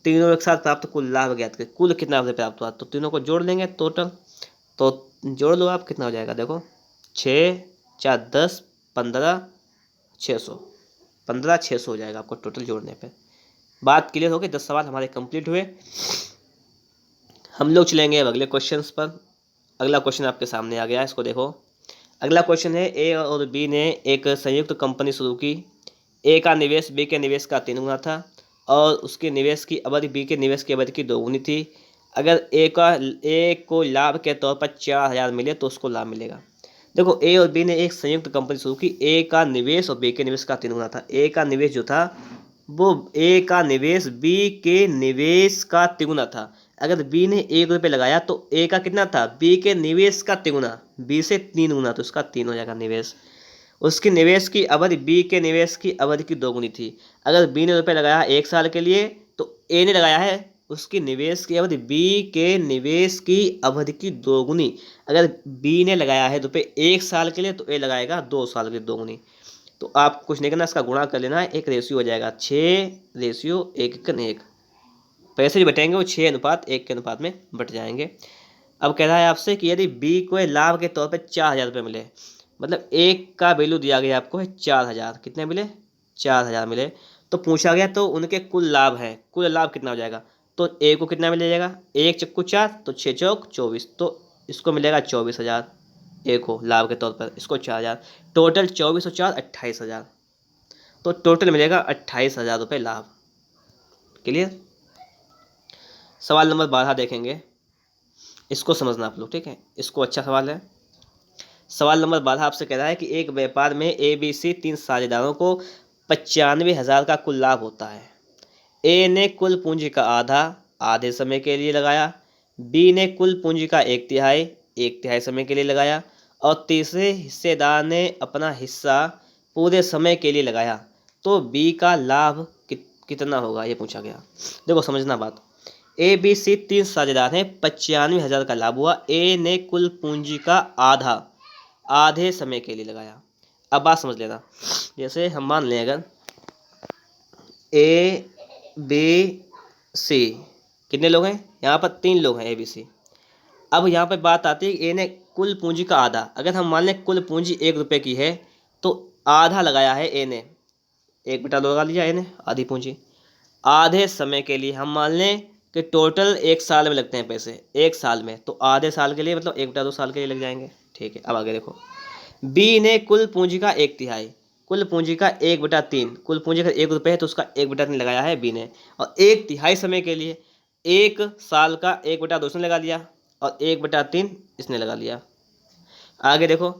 तीनों एक साथ प्राप्त कुल लाभ ज्ञात करें, कुल कितना प्राप्त हुआ, तो तीनों को जोड़ लेंगे टोटल, तो जोड़ लो आप, कितना हो जाएगा देखो, 6 4 10 15 600, 15 600 हो जाएगा आपको टोटल जोड़ने पे। बात क्लियर हो गई, 10 सवाल हमारे कंप्लीट हुए। हम लोग चलेंगे अब अगले क्वेश्चंस पर। अगला क्वेश्चन आपके सामने आ गया है, इसको देखो। अगला क्वेश्चन है, ए और बी ने एक संयुक्त कंपनी शुरू की। ए का निवेश बी के निवेश का 3 गुना था और उसके निवेश की अवधि बी के निवेश की अवधि की 2 गुनी थी। अगर ए को लाभ के तौर पर 4000 मिले तो उसको लाभ मिलेगा। देखो, ए और बी ने एक संयुक्त कंपनी शुरू की। ए का निवेश और बी के निवेश का 3 गुना था। ए का निवेश जो था वो ए का निवेश बी के निवेश का 3 गुना था। अगर बी ने 1 रुपये लगाया तो ए का कितना था, बी के निवेश का 3 गुना, बी से 3 गुना, तो उसका 3 हो जाएगा निवेश। उसकी निवेश की अवधि बी के निवेश की अवधि की 2 गुनी थी। अगर बी ने रुपये लगाया 1 साल के लिए तो ए ने लगाया है उसकी निवेश की अवधि बी के निवेश की अवधि की 2 गुनी। अगर बी ने लगाया है रुपये 1 साल के लिए तो ए लगाएगा 2 साल की 2 गुनी। तो आप कुछ नहीं करना, इसका गुणा कर लेना है, एक रेशियो हो जाएगा 6:1:1। पैसे जो बटेंगे वो 6:1 के अनुपात में बट जाएंगे। अब कह रहा है आपसे कि यदि बी को लाभ के तौर पे 4000 रुपये मिले, मतलब एक का वैल्यू दिया गया आपको है 4000, कितने मिले 4000 मिले, तो पूछा गया तो उनके कुल लाभ है, कुल लाभ कितना हो जाएगा, तो ए को कितना मिलेगा, 1 चक्कू 4 तो 6 चौक 24, तो इसको मिलेगा 24000 ए को लाभ के तौर पर, इसको 4000, टोटल 24 और 4 28000, तो टोटल मिलेगा 28000 रुपये लाभ। क्लियर। सवाल नंबर 12 देखेंगे, इसको समझना आप लोग, ठीक है, इसको अच्छा सवाल है। सवाल नंबर 12 आपसे कह रहा है कि एक व्यापार में ए बी सी 3 साझेदारों को 95,000 का कुल लाभ होता है। ए ने कुल पूंजी का आधा आधे समय के लिए लगाया, बी ने कुल पूंजी का 1/3 समय के लिए लगाया और तीसरे हिस्सेदार ने अपना हिस्सा पूरे समय के लिए लगाया, तो बी का लाभ कितना होगा, ये पूछा गया। देखो समझना बात, ए बी सी 3 साझेदार हैं, 95,000 का लाभ हुआ। ए ने कुल पूंजी का आधे समय के लिए लगाया। अब बात समझ लेना, जैसे हम मान लें अगर ए बी सी कितने लोग हैं, यहाँ पर 3 लोग हैं ए बी सी। अब यहाँ पर बात आती है ए ने कुल पूंजी का आधा, अगर हम मान लें कुल पूंजी 1 रुपये की है तो आधा लगाया है ए ने, 1/2 लगा लिया ए ने आधी पूंजी। आधे समय के लिए हम मान लें कि टोटल 1 साल में लगते हैं पैसे, 1 साल में, तो आधे साल के लिए मतलब 1/2 साल के लिए लग जाएंगे, ठीक है। अब आगे देखो, बी ने कुल पूंजी का 1/3, कुल पूंजी का 1/3, कुल पूंजी का 1 रुपये है तो उसका 1/3 लगाया है बी ने, और 1/3 समय के लिए 1 साल का 1/2 इसने लगा लिया और 1/3 इसने लगा लिया। आगे देखो,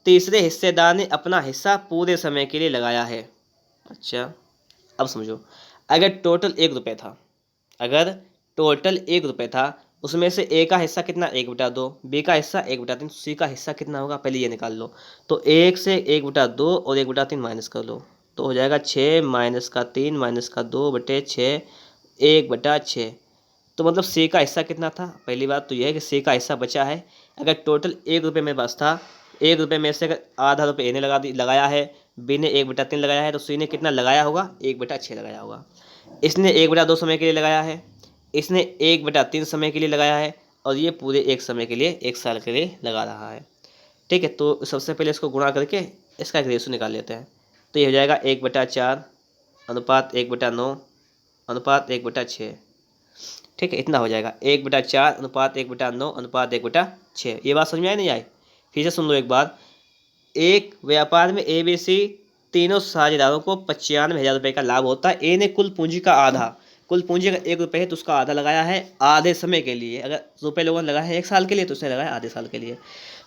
तीसरे हिस्सेदार ने अपना हिस्सा पूरे समय के लिए लगाया है। अच्छा, अब समझो, अगर टोटल 1 रुपये था, अगर टोटल 1 रुपये था, उसमें से ए का हिस्सा कितना 1/2, बी का हिस्सा 1/3, सी का हिस्सा कितना होगा पहले ये निकाल लो, तो 1 से 1/2 और 1/3 माइनस कर लो, तो हो जाएगा 6 - 3 - 2/6, 1/6। तो मतलब सी का हिस्सा कितना था? पहली बात तो यह है कि सी का हिस्सा बचा है। अगर टोटल 1 रुपये मेरे पास था, 1 रुपये में से अगर आधा रुपये ए ने लगाया है, बी ने 1/3 लगाया है, तो सी ने कितना लगाया होगा? 1/6 लगाया होगा। इसने 1/2 समय के लिए लगाया है, इसने 1/3 समय के लिए लगाया है, और ये पूरे 1 समय के लिए, 1 साल के लिए लगा रहा है। ठीक है, तो सबसे पहले इसको गुणा करके इसका एक रेशो निकाल लेते हैं। तो ये हो जाएगा 1/4 अनुपात 1/9 अनुपात 1/6। ठीक है, इतना हो जाएगा 1/4 अनुपात 1/9 अनुपात 1/6। ये बात समझ में आई नहीं आई? फिर से सुन लो एक बार। एक व्यापार में ABC तीनों साझेदारों को 95,000 रुपये का लाभ होता है। ए ने कुल पूंजी का आधा, कुल पूंजी अगर 1 रुपये है तो उसका आधा लगाया है आधे समय के लिए। अगर रुपये लोगों ने लगाया है 1 साल के लिए तो उसने लगाया आधे साल के लिए।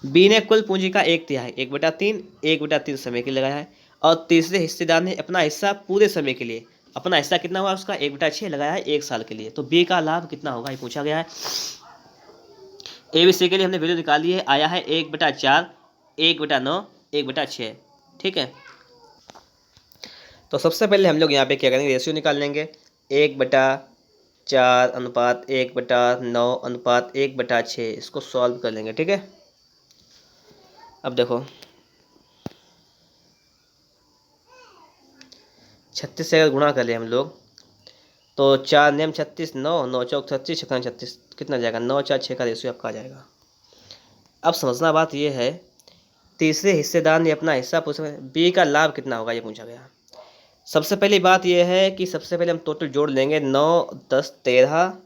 बी ने कुल पूंजी का 1/3, 1/3 समय के लिए लगाया है, और तीसरे हिस्सेदार ने अपना हिस्सा पूरे समय के लिए, अपना हिस्सा कितना हुआ उसका? 1/6 लगाया है 1 साल के लिए। तो बी का लाभ कितना होगा ये पूछा गया है। ABC के लिए हमने वैल्यू निकाल ली है, आया है 1/4 1/9 1/6। ठीक है, तो सबसे पहले हम लोग यहाँ पे क्या करेंगे? रेशियो निकाल लेंगे। 1/4 अनुपात 1/9 अनुपात 1/6, इसको सॉल्व कर लेंगे। ठीक है, अब देखो 36 से अगर गुणा कर ले हम लोग तो 4 नियम 36, 9 9 चौक 36 छक्का 36, कितना जाएगा? 9 4 6 का रेशियो आपका आ जाएगा। अब समझना बात यह है, तीसरे हिस्सेदार ने अपना हिस्सा पूछा, बी का लाभ कितना होगा ये पूछा गया। सबसे पहली बात यह है कि सबसे पहले हम टोटल जोड़ लेंगे। 9 10 13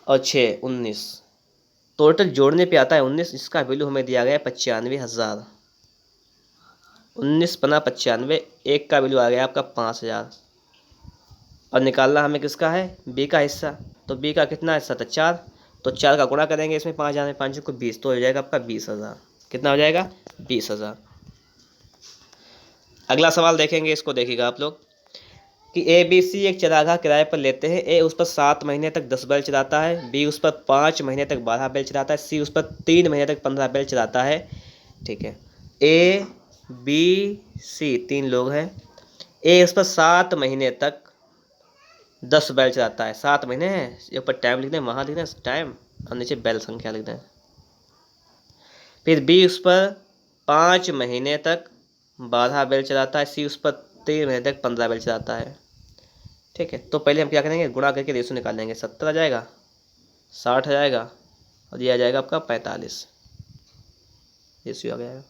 और 6 19, टोटल जोड़ने पे आता है 19। इसका वैल्यू हमें दिया गया है 95,000। 19 पना 95, एक का वैल्यू आ गया आपका 5,000। और निकालना हमें किसका है? बी का हिस्सा। तो बी का कितना हिस्सा था? 4। तो 4 का गुणा करेंगे इसमें 5,000 में, 5 को 20, तो हो जाएगा आपका 20,000। कितना हो जाएगा? 20,000। अगला सवाल देखेंगे, इसको देखिएगा आप लोग कि ABC एक चरागाह किराए पर लेते हैं। ए उस पर 7 महीने तक 10 बैल चलाता है, बी उस पर 5 महीने तक 12 बैल चलाता है, सी उस पर 3 महीने तक 15 बैल चलाता है। ठीक है, ABC 3 लोग हैं। ए उस पर 7 महीने तक 10 बैल चलाता है। 7 महीने हैं, ये ऊपर टाइम लिख दें, वहाँ लिख दें टाइम, और नीचे बैल संख्या लिख दें। फिर बी उस पर 5 महीने तक 12 बैल चलाता है, सी उस पर 3 महीने तक 15 बैल चलाता है। ठीक है, तो पहले हम क्या करेंगे? गुणा करके रेशो निकाल लेंगे। 70 आ जाएगा, 60 आ जाएगा, और ये आ जाएगा आपका 45। रेशियो आ गया।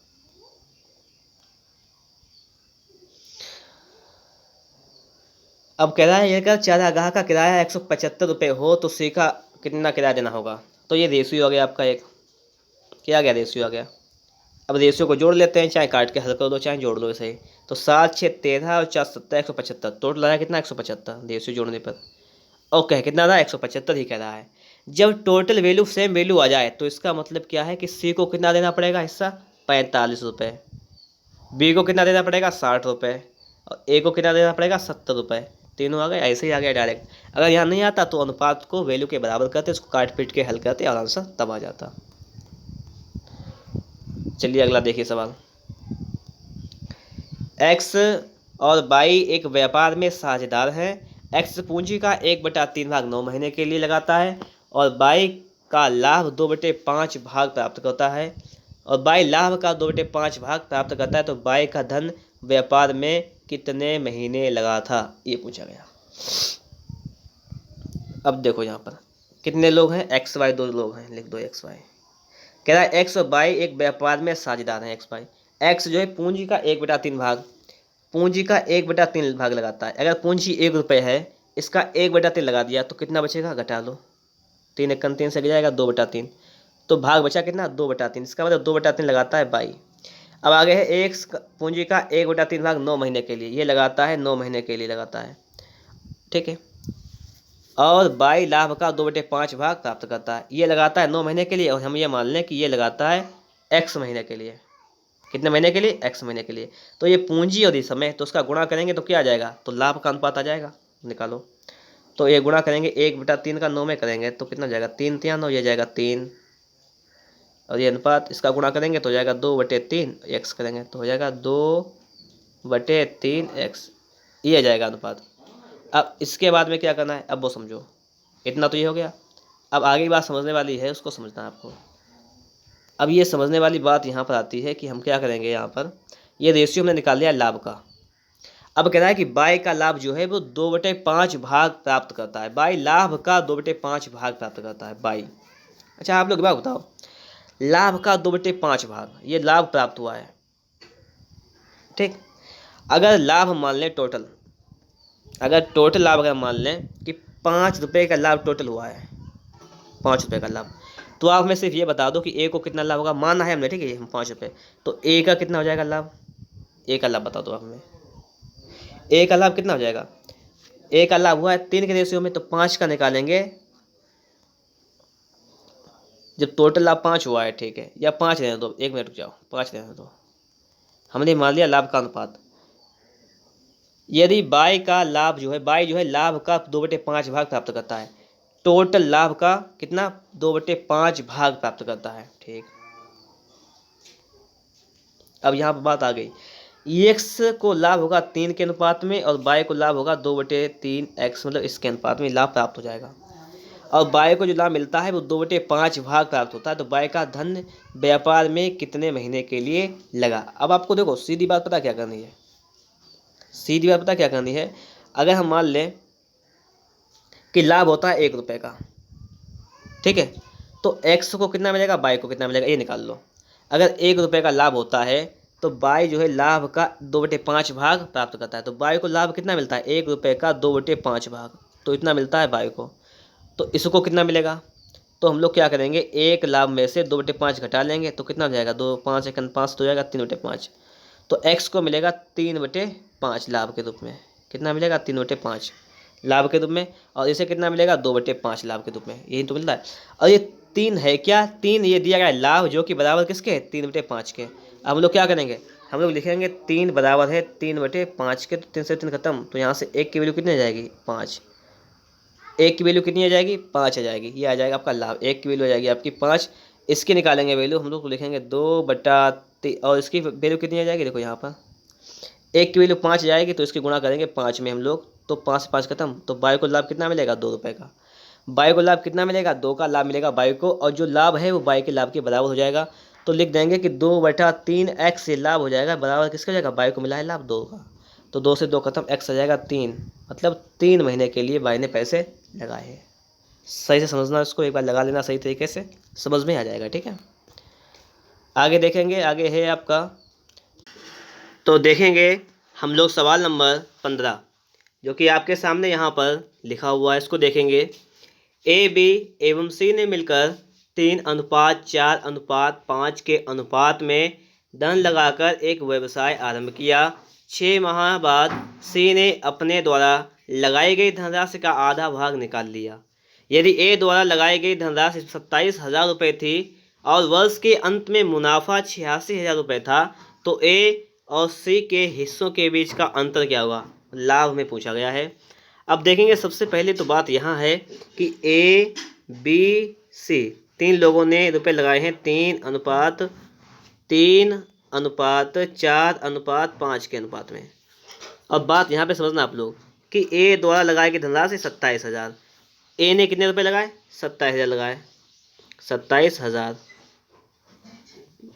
अब कह रहा है ये अगर चारागाह का किराया 175 रुपये हो तो सी का कितना किराया देना होगा? तो ये रेशियो आ गया आपका, एक क्या आ गया? रेशियो आ गया। अब रेशियो को जोड़ लेते हैं, चाहे काट के हल कर दो चाहे जोड़ लो ऐसे ही। तो 7 6 13 और 4 17 175, टोटल आया कितना? 175 रेशियो जोड़ने पर। ओके, कितना था? 175 ही कह रहा है। जब टोटल वैल्यू सेम वैल्यू आ जाए तो इसका मतलब क्या है कि सी को कितना देना पड़ेगा हिस्सा? 45 रुपये। बी को कितना देना पड़ेगा? 60 रुपये। और ए को कितना देना पड़ेगा? 70 रुपये। तीनों आ गए, ऐसे ही आ गया डायरेक्ट। अगर यहाँ नहीं आता तो अनुपात को वैल्यू के बराबर करते, इसको काट पीट के हल करते और आंसर तब आ जाता। चलिए अगला देखिए सवाल। एक्स और वाई एक व्यापार में साझेदार हैं। एक्स पूंजी का 1/3 भाग 9 महीने के लिए लगाता है, और वाई का लाभ 2/5 भाग प्राप्त करता है, और वाई लाभ का 2/5 भाग प्राप्त करता है। तो वाई का धन व्यापार में कितने महीने लगा था ये पूछा गया। अब देखो यहाँ पर कितने लोग हैं? एक्स वाई 2 लोग हैं, लिख दो एक्स वाई। कह रहा है एक्स और वाई एक व्यापार में साझेदार हैं। एक्स वाई, एक्स जो है पूंजी का 1/3 भाग, पूंजी का 1/3 भाग लगाता है। अगर पूंजी 1 रुपये है, इसका 1/3 लगा दिया तो कितना बचेगा? घटा लो, 3 1 3 से गिर जाएगा 2/3। तो भाग बचा कितना? 2/3। इसका मतलब 2/3 लगाता है बाई। अब आगे है एक पूंजी का 1/3 भाग 9 महीने के लिए, ये लगाता है 9 महीने के लिए लगाता है। ठीक है, और बाई लाभ का 2/5 भाग प्राप्त करता है, ये लगाता है 9 महीने के लिए, और हम ये मान लें कि ये लगाता है x महीने के लिए। कितने महीने के लिए? x महीने के लिए। तो ये पूंजी और ये समय, तो उसका गुणा करेंगे तो क्या आ जाएगा? तो लाभ का अनुपात आ जाएगा, निकालो। तो ये गुणा करेंगे 1/3 का 9 में करेंगे तो कितना जाएगा? 3 3 9, ये जाएगा 3, और ये अनुपात इसका गुणा करेंगे तो जाएगा 2/3, x करेंगे तो हो जाएगा 2/3 x, ये आ जाएगा अनुपात। अब इसके बाद में क्या करना है, अब वो समझो। इतना तो ये हो गया। अब आगे की बात समझने वाली है, उसको समझना है आपको। अब ये समझने वाली बात यहाँ पर आती है कि हम क्या करेंगे। यहाँ पर ये रेशियो हमने निकाल लिया लाभ का। अब कह रहा है कि बाई का लाभ जो है वो 2/5 भाग प्राप्त करता है। बाई लाभ का 2/5 भाग प्राप्त करता है बाई। अच्छा आप लोग बात बताओ, लाभ का 2/5 भाग, ये लाभ प्राप्त हुआ है, ठीक। अगर लाभ मान लें टोटल, अगर टोटल लाभ अगर मान लें कि 5 रुपये का लाभ टोटल हुआ है, 5 रुपये का लाभ, तो आप हमें सिर्फ ये बता दो कि ए को कितना लाभ होगा। मानना है हमने, ठीक है, हम 5 रुपये, तो ए का कितना हो जाएगा लाभ। ए का लाभ बता दो आप हमें, ए का लाभ कितना हो जाएगा। ए का लाभ हुआ है 3 के रेशियो में, तो 5 का निकालेंगे। जब टोटल लाभ 5 हुआ है, ठीक है, या 5 रहने दो, 1 मिनट रुक जाओ, 5 रहने दो। हमने मान लिया लाभ का अनुपात। यदि बाई का लाभ जो है, बाई जो है लाभ का 2/5 भाग प्राप्त करता है, टोटल लाभ का कितना 2/5 भाग प्राप्त करता है, ठीक। अब यहाँ पर बात आ गई, एक्स को लाभ होगा 3 के अनुपात में और बाई को लाभ होगा 2/3 एक्स, मतलब इसके अनुपात में लाभ प्राप्त हो जाएगा। और बाई को जो लाभ मिलता है वो 2/5 भाग प्राप्त होता है। तो बाई का धन व्यापार में कितने महीने के लिए लगा। अब आपको देखो सीधी बात पता क्या करनी है, सीधी बात पता क्या करनी है। अगर हम मान लें कि लाभ होता है 1 रुपये का, ठीक है, तो एक्स को कितना मिलेगा, बाई को कितना मिलेगा, ये निकाल लो। अगर 1 रुपये का लाभ होता है तो बाई जो है लाभ का 2/5 भाग प्राप्त करता है। तो बाई को लाभ कितना मिलता है, 1 रुपये का 2/5 भाग, तो इतना मिलता है बाई को। तो इसको कितना मिलेगा, तो हम लोग क्या करेंगे, 1 लाभ में से 2/5 घटा लेंगे, तो कितना हो जाएगा, 2 5 1 5 तो हो जाएगा 3/5। तो x को मिलेगा 3/5 लाभ के रूप में। कितना मिलेगा, 3/5 लाभ के रूप में। और इसे कितना मिलेगा, 2/5 लाभ के रूप में। यही तो मिलता है। और ये 3 है क्या, 3 ये दिया गया है लाभ, जो कि बराबर किसके है, 3/5 के। अब हम लोग क्या करेंगे, हम लोग लिखेंगे 3 बराबर है 3/5 के, तो 3 से 3 खत्म, तो यहाँ से 1 की वैल्यू कितनी आ जाएगी, 5। 1 की वैल्यू कितनी आ जाएगी, 5 आ जाएगी। ये आ जाएगा आपका लाभ। 1 की वैल्यू आ जाएगी आपकी 5। इसके निकालेंगे वैल्यू, हम लोग लिखेंगे 2/3, और इसकी वैल्यू कितनी आ जाएगी, देखो यहाँ पर 1 की वैल्यू 5 आ जाएगी, तो इसकी गुणा करेंगे 5 में हम लोग, तो 5 से 5 खत्म। तो बाई को लाभ कितना मिलेगा, 2 रुपये का। बाई को लाभ कितना मिलेगा, 2 का लाभ मिलेगा बाई को, और जो लाभ है वो बाई के लाभ के बराबर हो जाएगा। तो लिख देंगे कि 2/3 एक्स से लाभ हो जाएगा, बराबर किसका हो जाएगा, बाई को मिला है लाभ 2 का। तो 2 से 2 खत्म, एक्स आ जाएगा 3, मतलब 3 महीने के लिए बाई ने पैसे लगाए हैं। सही से समझना, इसको एक बार लगा लेना सही तरीके से, समझ में आ जाएगा, ठीक है। आगे देखेंगे, आगे है आपका, तो देखेंगे हम लोग सवाल नंबर 15, जो कि आपके सामने यहाँ पर लिखा हुआ है। इसको देखेंगे, ए बी एवं सी ने मिलकर 3:4:5 के अनुपात में धन लगाकर एक व्यवसाय आरंभ किया। 6 माह बाद सी ने अपने द्वारा लगाई गई धनराशि का आधा भाग निकाल लिया। यदि ए द्वारा लगाई गई धनराशि 27,000 रुपये थी और वर्ष के अंत में मुनाफा 86,000 रुपये था, तो ए और सी के हिस्सों के बीच का अंतर क्या हुआ, लाभ में पूछा गया है। अब देखेंगे, सबसे पहले तो बात यहाँ है कि ए बी सी 3 लोगों ने रुपए लगाए हैं 3:4:5 के अनुपात में। अब बात यहाँ पे समझना आप लोग कि ए द्वारा लगाई गई धनराशि 27,000, ए ने कितने रुपए लगाए, 27,000 लगाए, 27,000।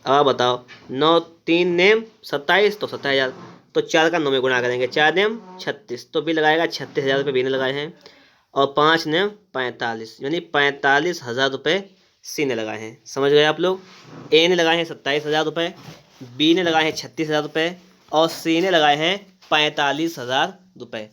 अब बताओ, 9 3 नेम 27, तो 27,000, तो 4 का 9 में गुणा करेंगे, 4 नेम 36, तो बी लगाएगा 36,000 रुपये बी ने लगाए हैं, और 5 नेम 45, यानी 45,000 रुपये सी ने लगाए हैं। समझ गए आप लोग। ए ने लगाए हैं 27,000 रुपये, बी ने लगाए हैं 36,000 रुपये, और सी ने लगाए हैं 45,000 रुपये।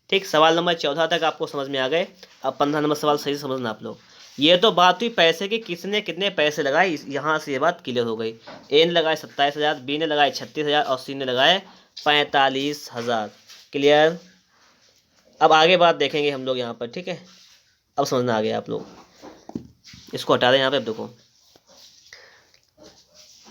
ठीक, सवाल नंबर 14 तक आपको समझ में आ गए। अब 15 नंबर सवाल सही से समझना आप लोग। ये तो बात हुई पैसे की, किसने कितने पैसे लगाए, यहाँ से ये बात क्लियर हो गई। ए ने लगाए 27,000, बी ने लगाए 36,000 और सी ने लगाए 45,000। क्लियर। अब आगे बात देखेंगे हम लोग यहाँ पर, ठीक है। अब समझना आ गया आप लोग, इसको हटा दें यहाँ पे। अब देखो,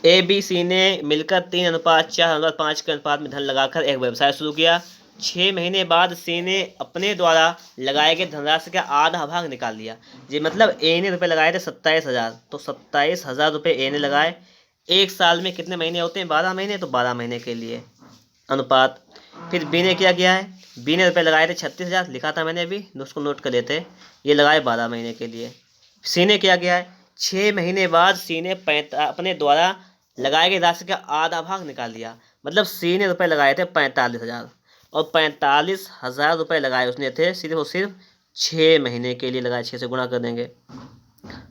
ए बी सी ने मिलकर 3:4:5 के अनुपात में धन लगाकर एक व्यवसाय शुरू किया। 6 महीने बाद सी ने अपने द्वारा लगाए गए धनराशि का आधा भाग निकाल लिया। जी मतलब ए ने रुपए लगाए थे 27,000, तो 27,000 रुपये ए ने लगाए। एक साल में कितने महीने होते हैं, 12 महीने, तो 12 महीने के लिए अनुपात फिर बी ने क्या किया है, बी ने रुपये लगाए थे 36,000, लिखा था मैंने अभी, उसको नोट कर लेते हैं। ये लगाए 12 महीने के लिए। सी ने क्या किया है, 6 महीने बाद सी ने अपने द्वारा लगाए गए राशि का आधा भाग निकाल लिया। मतलब सी ने रुपये लगाए थे 45,000 और 45,000 रुपये लगाए उसने थे सिर्फ और सिर्फ 6 महीने के लिए लगाए। 6 से गुणा कर देंगे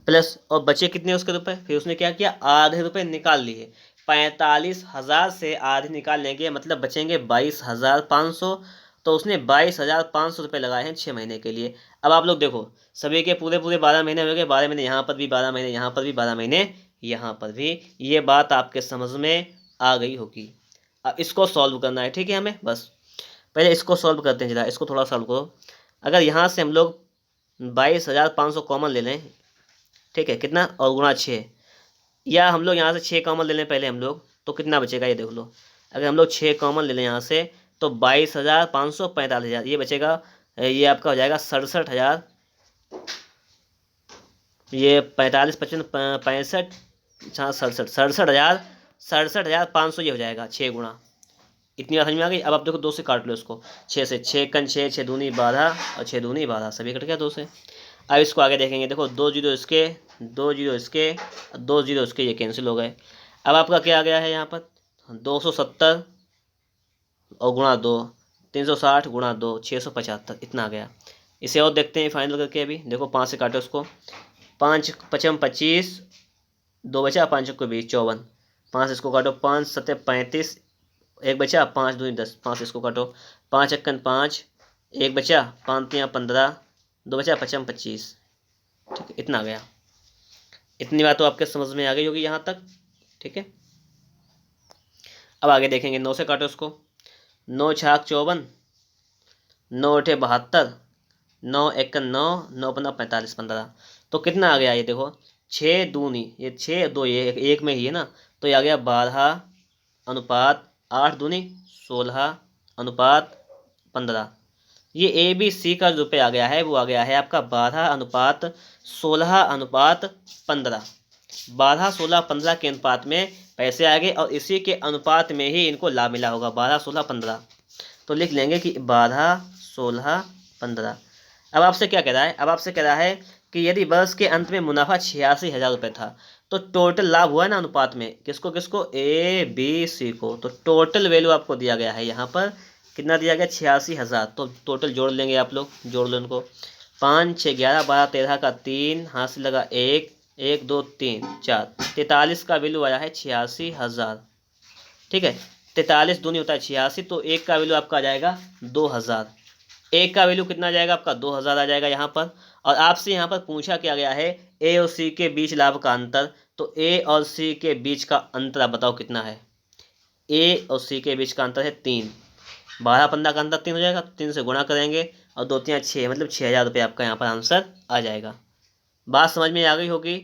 प्लस, और बचे कितने उसके रुपए, फिर उसने क्या किया, आधे रुपए निकाल लिए। 45,000 से आधे निकाल लेंगे मतलब बचेंगे 22,500। तो उसने 22,500 रुपये लगाए हैं 6 महीने के लिए। अब आप लोग देखो, सभी के पूरे पूरे 12 महीने हो गए, 12 महीने यहाँ पर भी, 12 महीने यहाँ पर भी, 12 महीने यहाँ पर भी। ये बात आपके समझ में आ गई होगी। अब इसको सॉल्व करना है, ठीक है। हमें बस पहले इसको सॉल्व करते हैं जरा, इसको थोड़ा सॉल्व करो। अगर यहाँ से हम लोग 22,500 कॉमन ले लें, ठीक है, कितना, और गुणा 6, या हम लोग यहाँ से 6 कॉमन ले लें पहले हम लोग, तो कितना बचेगा ये देख लो। अगर हम लोग 6 कॉमन ले लें यहाँ से तो 22,500, 45,000 ये बचेगा। ये आपका हो जाएगा 67,000, ये 45, 55, 65, 67, 67,500 ये हो जाएगा 6 गुणा। इतनी बात समझ में आ गई। अब आप देखो 2 से काट लो इसको, 6 से, 6 कन 6, 6 दूनी 12 और 6 दूनी 12, सभी कट गया 2 से। अब इसको आगे देखेंगे, देखो 2 जीरो इसके, 2 जीरो इसके, 2 जीरो इसके, ये कैंसिल हो गए। अब आपका क्या आ गया है यहाँ पर, 270 और गुणा 2, 360 गुणा 2, 675, इतना आ गया। इसे और देखते हैं फाइनल करके। अभी देखो 5 से काटो उसको, 5 पचम 25, 2 बचा, 5 को 20, 54, 5 इसको काटो, 5 सत्ते 35, एक बचा, 5 दूनी 10, 5 इसको काटो, 5 अक्कन 5, एक बचा, 5 तियाँ 15, 2 बचा, 55 25, ठीक है, इतना आ गया। इतनी बात तो आपके समझ में आ गई होगी यहाँ तक, ठीक है। अब आगे देखेंगे, 9 से काटो उसको, 9 छाक 54, 9 अठे 72, 9 एकन 9, 9 15 45, 15, तो कितना आ गया ये देखो, 6 दूनी, ये 6 2 ये एक में ही है ना, तो ये आ गया 12 अनुपात 8 दूनी 16 अनुपात 15। ये ए बी सी का जो रुपये आ गया है वो आ गया है आपका 12 अनुपात 16 अनुपात 15। 12 16 15 के अनुपात में पैसे आ गए और इसी के अनुपात में ही इनको लाभ मिला होगा, 12 16 15। तो लिख लेंगे कि 12 16 15। अब आपसे क्या कह रहा है, अब आपसे कह रहा है कि यदि वर्ष के अंत में मुनाफा 86,000 रुपये था तो टोटल लाभ हुआ ना अनुपात में, किसको किसको, ए बी सी को। तो टोटल वैल्यू आपको दिया गया है यहाँ पर, कितना दिया गया, 86,000। तो टोटल जोड़ लेंगे आप लोग, जोड़ लो इनको, 5 6 11 12 13 का 3, हाथ से लगा 1 1 2 3 4, 43 का वैल्यू आया है 86,000, ठीक है। 43 दूनी होता है 86, तो एक का वैल्यू आपका आ जाएगा 2,000। एक का वैल्यू कितना आ जाएगा आपका, 2,000 आ जाएगा यहाँ पर। और आपसे यहाँ पर पूछा क्या गया है, ए और सी के बीच लाभ का अंतर। तो ए और सी के बीच का अंतर आप बताओ कितना है। ए और सी के बीच का अंतर है 3, 12 15 का अंतर 3 हो जाएगा, 3 से गुणा करेंगे और 2 3 6, मतलब 6,000 रुपये आपका यहाँ पर आंसर आ जाएगा। बात समझ में आ गई होगी।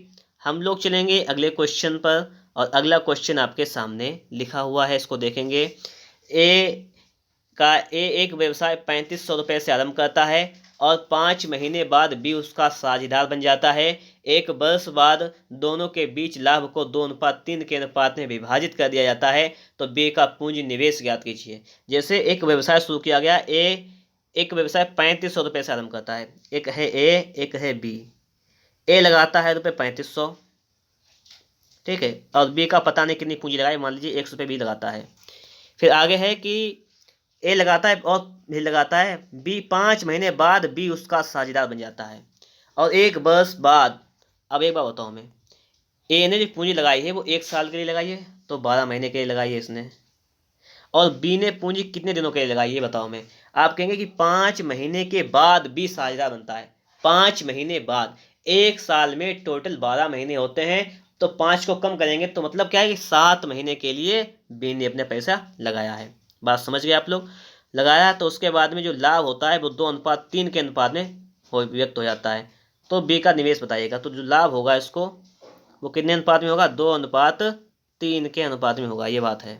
हम लोग चलेंगे अगले क्वेश्चन पर, और अगला क्वेश्चन आपके सामने लिखा हुआ है, इसको देखेंगे। एक व्यवसाय 3500 रुपये से आरंभ करता है और 5 महीने बाद बी उसका साझेदार बन जाता है। 1 वर्ष बाद दोनों के बीच लाभ को 2:3 के अनुपात में विभाजित कर दिया जाता है। तो बी का पूंजी निवेश ज्ञात कीजिए। जैसे एक व्यवसाय शुरू किया गया, एक व्यवसाय 3500 रुपये से आरंभ करता है, एक है ए एक है बी। ए लगाता है रुपये 3500, ठीक है, और बी का पता नहीं कितनी पूंजी लगाए, मान लीजिए 100 रुपये बी लगाता है। फिर आगे है कि ए लगाता है और भी लगाता है, बी 5 महीने बाद बी उसका साझेदार बन जाता है और 1 वर्ष बाद। अब एक बार बताओ हमें, ए ने जो पूंजी लगाई है वो 1 साल के लिए लगाई है, तो 12 महीने के लिए लगाई है इसने। और बी ने पूंजी कितने दिनों के लिए लगाई ये बताओ हमें। आप कहेंगे कि 5 महीने के बाद बी साझेदार बनता है, 5 महीने बाद। 1 साल में टोटल 12 महीने होते हैं, तो 5 को कम करेंगे तो मतलब क्या है कि 7 महीने के लिए बी ने अपने पैसा लगाया है। बात समझ गए आप लोग। लगाया तो उसके बाद में जो लाभ होता है वो 2:3 के अनुपात में व्यक्त हो जाता है। तो बी का निवेश बताइएगा, तो जो लाभ होगा इसको वो कितने अनुपात में होगा, 2:3 के अनुपात में होगा। ये बात है,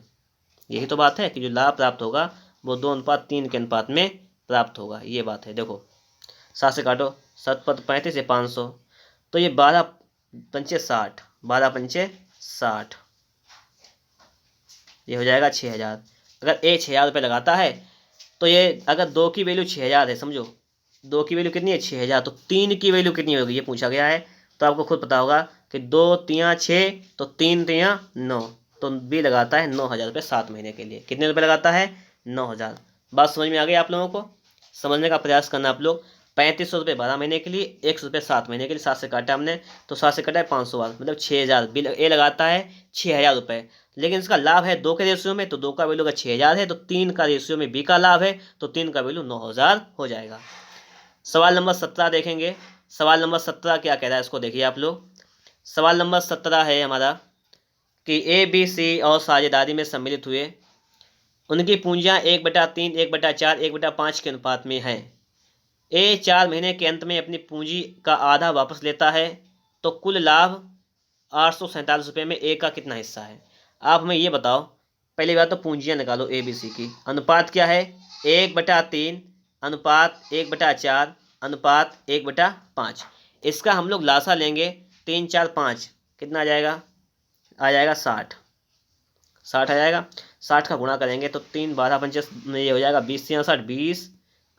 यही तो बात है कि जो लाभ प्राप्त होगा वो 2:3 के अनुपात में प्राप्त होगा। ये बात है। देखो 7 से काटो, 7 पद 35 से 500, तो ये 12 पंचे 60, 12 पंचे 60, ये हो जाएगा 6,000। अगर ए 6,000 रुपये लगाता है तो ये अगर 2 की वैल्यू 6,000 है, समझो 2 की वैल्यू कितनी है 6,000, तो 3 की वैल्यू कितनी होगी ये पूछा गया है। तो आपको खुद पता होगा कि 2 तियाँ 6 तो 3 तियाँ 9, तो बी लगाता है 9,000 रुपये 7 महीने के लिए। कितने रुपये लगाता है 9,000। बात समझ में आ गई आप लोगों को? समझने का प्रयास करना आप लोग। 3500 रुपये 12 महीने के लिए, 100 रुपये 7 महीने के लिए, 7 से काटा हमने तो 7 से कटा है 500 बार, मतलब 6,000। बिल ए लगाता है 6,000 रुपये, लेकिन इसका लाभ है 2 के रेशियो में, तो 2 का वैल्यू अगर 6,000 है तो 3 का रेशियो में बी का लाभ है, तो 3 का वैल्यू 9,000 हो जाएगा। सवाल नंबर 17 देखेंगे। सवाल नंबर 17 क्या कह रहा है इसको देखिए आप लोग। सवाल नंबर 17 है हमारा कि ए बी सी और साझेदारी में सम्मिलित हुए, उनकी पूंजियां 1/3, 1/4, 1/5 के अनुपात में हैं। ए 4 महीने के अंत में अपनी पूंजी का आधा वापस लेता है, तो कुल लाभ 847 रुपये में ए का कितना हिस्सा है? आप हमें ये बताओ। पहली बात तो पूंजियां निकालो ए बी सी की। अनुपात क्या है? 1/3 अनुपात 1/4 अनुपात 1/5। इसका हम लोग लासा लेंगे 3 4 5, कितना आ जाएगा? आ जाएगा 60। 60 आ जाएगा। 60 का गुणा करेंगे तो 3 12 50 में ये हो जाएगा 20 से 60, 20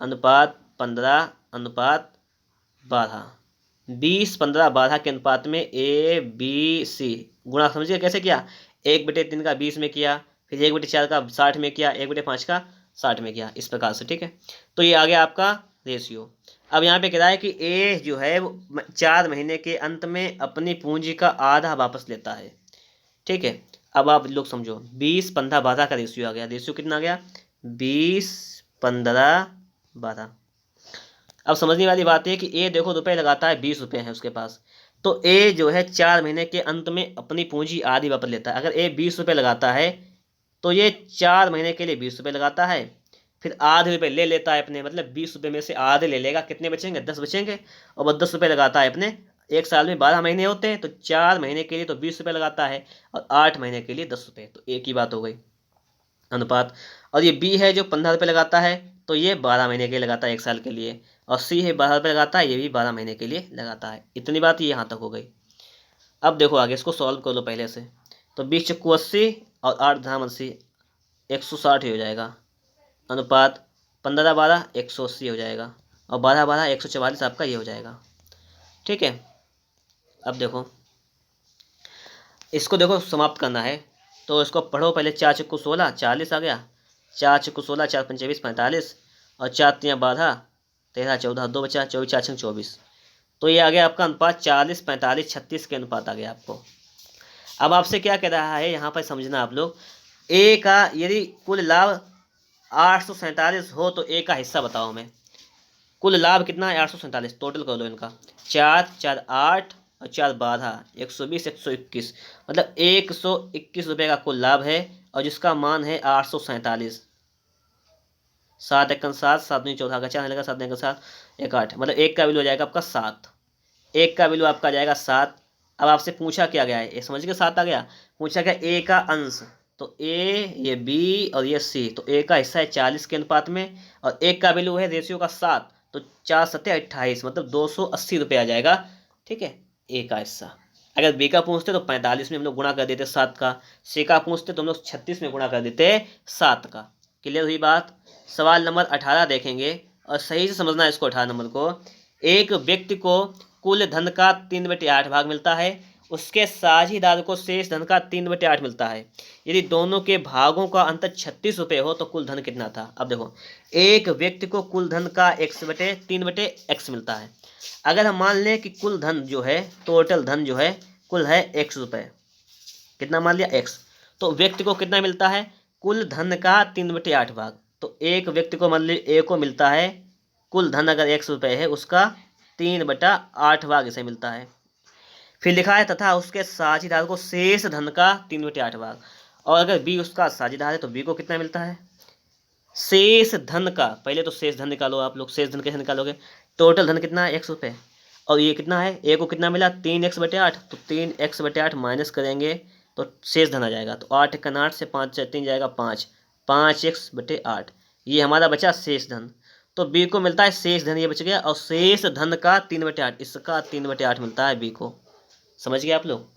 अनुपात 15 अनुपात 12, 20 15 12 के अनुपात में ए बी सी। गुणा समझिए कैसे किया? 1/3 का 20 में किया, फिर 1/4 का 60 में किया, 1/5 का 60 में किया, इस प्रकार से। ठीक है, तो ये आ गया आपका रेशियो। अब यहाँ पे कह रहा है कि ए जो है वो 4 महीने के अंत में अपनी पूंजी का आधा वापस लेता है। ठीक है, अब आप लोग समझो 20 15 12 का रेशियो आ गया। रेशियो कितना आ गया? 20 15 12। अब समझने वाली बात है कि ए देखो रुपए लगाता है, 20 रुपये है उसके पास, तो ए जो है 4 महीने के अंत में अपनी पूंजी आधी वापस लेता है। अगर ए 20 रुपये लगाता है तो ये 4 महीने के लिए 20 रुपये लगाता है, फिर आधे रुपये ले लेता है अपने, मतलब 20 रुपये में से आधे ले लेगा। कितने बचेंगे? 10 बचेंगे। और वो 10 रुपये लगाता है अपने। एक साल में 12 महीने होते हैं, तो 4 महीने के लिए तो 20 रुपये लगाता है और 8 महीने के लिए 10 रुपये, तो एक ही बात हो गई अनुपात। और ये बी है जो 15 रुपये लगाता है, तो ये 12 महीने के लिए लगाता है, एक साल के लिए। और सी है 12 रुपये लगाता है, ये भी 12 महीने के लिए लगाता है। इतनी बात ये यहाँ तक हो गई। अब देखो आगे इसको सॉल्व कर लो पहले से। तो 20 चक्कू 80 और 8 धाम 80, 160 ही हो जाएगा। अनुपात 15 12 180 हो जाएगा, और 12 12 144 आपका ये हो जाएगा। ठीक है, अब देखो इसको देखो समाप्त करना है, तो इसको पढ़ो पहले। 4 चक्कू 16 40 आ गया, 4 चक्कू 16 4 5 24 45, और 4 3 12 13 14 2 बचा, 24 4 6 24। तो ये आ गया आपका अनुपात 40 45 36 के अनुपात आ गया आपको। अब आपसे क्या कह रहा है यहाँ पर समझना आप लोग। ए का यदि कुल लाभ 847 हो तो ए का हिस्सा बताओ हमें। कुल लाभ कितना है? 847। टोटल कर लो इनका, 4 4 8 और 4 12, 120 121, मतलब 121 रुपये का कुल लाभ है, और जिसका मान है 847। 7 1 7 7 2 14 का 4 लगा, 7 1 7 1 8, मतलब एक का वैल्यू हो जाएगा आपका 7। एक का वैल्यू आपका जाएगा 7। अब आपसे पूछा क्या गया है? ये समझ के 7 आ गया। पूछा गया ए का अंश, तो ए ये बी और ये सी, तो ए का हिस्सा है 40 के अनुपात में, और एक का वैल्यू है रेशियो का 7, तो 4 7 28, मतलब 280 रुपये आ जाएगा। ठीक है, ए का हिस्सा। अगर बी का पूछते तो 45 में हम लोग गुणा कर देते 7 का, सी का पूछते तो हम लोग 36 में गुणा कर देते 7 का। क्लियर हुई बात? सवाल नंबर 18 देखेंगे, और सही से समझना है इसको। 18 नंबर को, एक व्यक्ति को कुल धन का 3/8 भाग मिलता है, उसके साझीदार को शेष धन का 3/8 मिलता है। यदि दोनों के भागों का अंतर 36 रुपये हो तो कुल धन कितना था? अब देखो, एक व्यक्ति को कुल धन का 3/x मिलता है। अगर हम मान लें कि कुल धन जो है, टोटल धन जो है कुल है x रुपये, कितना मान लिया? x, तो व्यक्ति को कितना मिलता है? कुल धन का 3/8 भाग। तो एक व्यक्ति को मान लीजिए ए को मिलता है, कुल धन अगर x रुपये है उसका 3/8 भाग इसे मिलता है। फिर लिखा है तथा उसके साझीदार को शेष धन का 3/8 भाग। और अगर बी उसका साझीदार है तो बी को कितना मिलता है? शेष धन का, पहले तो शेष धन निकालो आप लोग। शेष धन कैसे निकालोगे? टोटल धन कितना है? x रुपये, और ये कितना है? ए को कितना मिला? 3x/8, तो 3x/8 माइनस करेंगे तो शेष धन आ जाएगा। तो 8 1 8 से 5 3 जाएगा 5, 5x/8, ये हमारा बचा शेष धन। तो बी को मिलता है शेष धन, ये बच गया, और शेष धन का 3/8, इसका 3/8 मिलता है बी को। समझ गए आप लोग?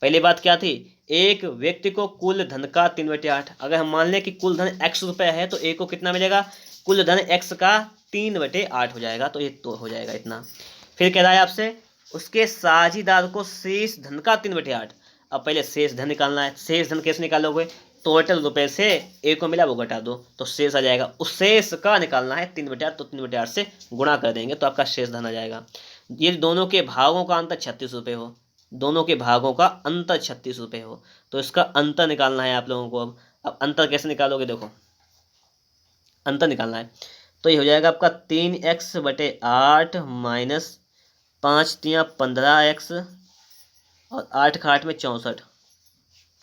पहली बात क्या थी, एक व्यक्ति को कुल धन का 3/8। अगर हम मान लें कि कुल धन x रुपये है तो ए को कितना मिलेगा, कुल धन x का 3/8 हो जाएगा। तो ये तो हो जाएगा इतना। फिर कह रहा है आपसे उसके साझीदार को शेष धन का 3/8। अब पहले शेष धन निकालना है। शेष धन कैसे निकालोगे, टोटल रुपए से ए को मिला वो घटा दो तो शेष आ जाएगा। उस शेष का निकालना है 3/8, तो 3/8 से गुणा कर देंगे तो आपका शेष धन आ जाएगा। ये दोनों के भागों का अंतर 36 रुपये हो, दोनों के भागों का अंतर 36 रुपये हो, तो इसका अंतर निकालना है आप लोगों को। अब अंतर कैसे निकालोगे, देखो अंतर निकालना है तो ये हो जाएगा आपका 3x/8 माइनस 5 तियाँ 15x और 8 का 8 में 64।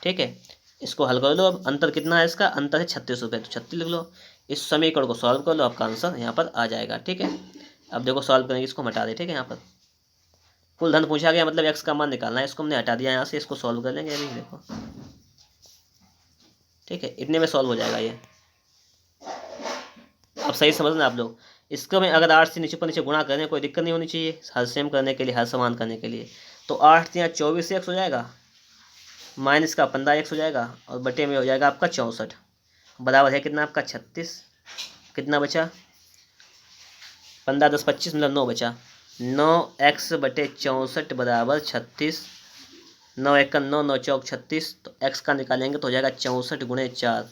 ठीक है, इसको हल कर लो। अब अंतर कितना है इसका, अंतर है 36 रुपये, तो 36 लिख लो। इस समीकरण को सॉल्व कर लो, आपका आंसर यहाँ पर आ जाएगा। ठीक है, अब देखो सॉल्व करेंगे, इसको हटा दे। ठीक है, यहाँ पर कुल धन पूछा गया, मतलब x का मान निकालना है, इसको हमने हटा दिया यहाँ से, इसको सॉल्व कर लेंगे अभी। देखो ठीक है, इतने में सॉल्व हो जाएगा ये। अब सही समझना आप लोग, इसको में अगर 8 से नीचे पर नीचे गुणा करें कोई दिक्कत नहीं होनी चाहिए, हर सेम करने के लिए, हर समान करने के लिए। तो 8 तियाँ 24x हो जाएगा, माइनस का 15x हो जाएगा और बटे में हो जाएगा आपका 64, बराबर है कितना आपका 36। कितना बचा, 15 10 25 मतलब 9 बचा। 9x/64 बराबर 36। 9 1 का 9, 9 चौक 36, तो x का निकालेंगे तो हो जाएगा 64 गुणे 4।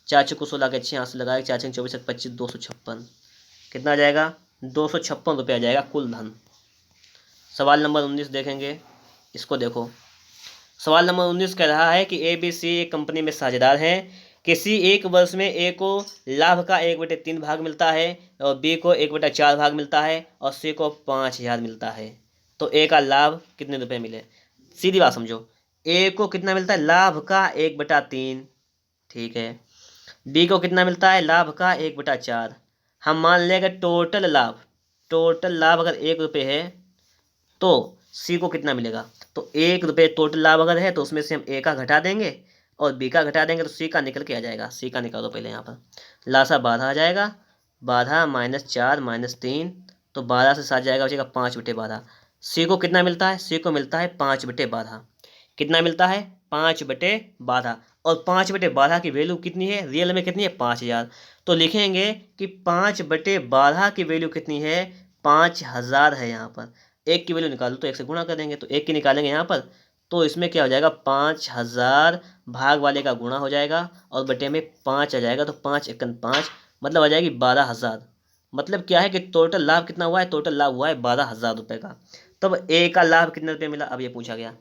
4 चौको 16 के 86 लगाए, 4 6 24 25 256। कितना आ जाएगा, 256 रुपये आ जाएगा कुल धन। सवाल नंबर 19 देखेंगे, इसको देखो। सवाल नंबर 19 कह रहा है कि ABC एक कंपनी में साझेदार हैं। किसी एक वर्ष में ए को लाभ का 1/3 भाग मिलता है और बी को 1/4 भाग मिलता है और सी को 5000 मिलता है। तो ए का लाभ कितने रुपए मिले, सीधी बात समझो। ए को कितना मिलता है, लाभ का 1/3। ठीक है, बी को कितना मिलता है, लाभ का 1/4। हम मान लेंगे टोटल लाभ, टोटल लाभ अगर 1 रुपये है तो सी को कितना मिलेगा, तो 1 रुपये टोटल लाभ अगर है तो उसमें से हम ए का घटा देंगे और बी का घटा देंगे तो सी का निकल के आ जाएगा। सी का निकालो पहले, यहाँ पर लासा 12 आ जाएगा, 12 -4 -3, तो 12 से 7 जाएगा, बचेगा 5/12। सी को कितना मिलता है, सी को मिलता है 5/12। कितना मिलता है, 5/12। और 5/12 की वैल्यू कितनी है, रियल में कितनी है, 5000। तो लिखेंगे कि 5/12 की वैल्यू कितनी है, 5000 है। यहाँ पर एक की वैल्यू निकालो तो एक से गुणा कर देंगे, तो एक की निकालेंगे यहाँ पर, तो इसमें क्या हो जाएगा, 5000 भाग वाले का गुणा हो जाएगा और बटे में 5 आ जाएगा, तो 5 एकन 5 मतलब आ जाएगी 12000। मतलब क्या है कि टोटल लाभ कितना हुआ है, टोटल लाभ हुआ है 12000 रुपये का। तब ए का लाभ कितने रुपये मिला, अब ये पूछा गया,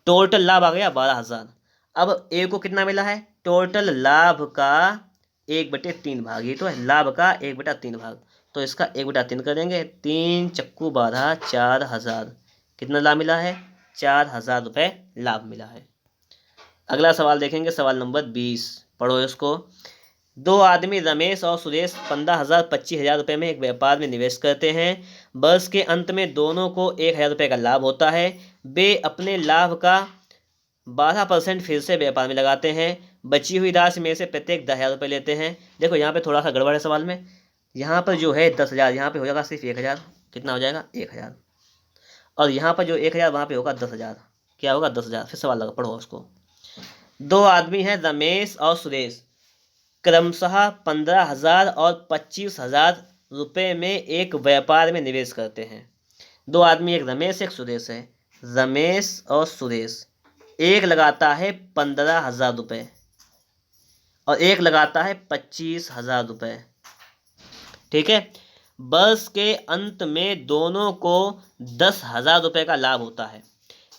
टोटल लाभ आ गया 12000। अब ए को कितना मिला है, टोटल लाभ का 1/3 भाग, ये तो है लाभ का 1/3 भाग, तो इसका 1/3 करेंगे, 3 चक्कू 12 4000। कितना लाभ मिला है, 4000 रुपये लाभ मिला है। अगला सवाल देखेंगे, सवाल नंबर 20, पढ़ो इसको। दो आदमी रमेश और सुरेश 15,000 25,000 रुपये में एक व्यापार में निवेश करते हैं। वर्ष के अंत में दोनों को 1,000 रुपये का लाभ होता है। वे अपने लाभ का 12% फिर से व्यापार में लगाते हैं। बची हुई राशि में से प्रत्येक 10,000 रुपये लेते हैं। देखो यहाँ पे थोड़ा सा गड़बड़ है सवाल में, यहाँ पर जो है 10,000, यहाँ पे हो जाएगा सिर्फ 1,000। कितना हो जाएगा, 1,000। और यहाँ पर जो 1,000 वहाँ पे होगा 10,000। क्या होगा, 10,000। फिर सवाल लगा, पढ़ो उसको। दो आदमी हैं रमेश और सुरेश, क्रमशः 15,000 और 25,000 रुपये में एक व्यापार में निवेश करते हैं। दो आदमी, एक रमेश एक सुरेश है। रमेश और सुरेश, एक लगाता है 15,000 रुपये और एक लगाता है 25,000 रुपये। ठीक है, वर्ष के अंत में दोनों को 10,000 रुपये का लाभ होता है।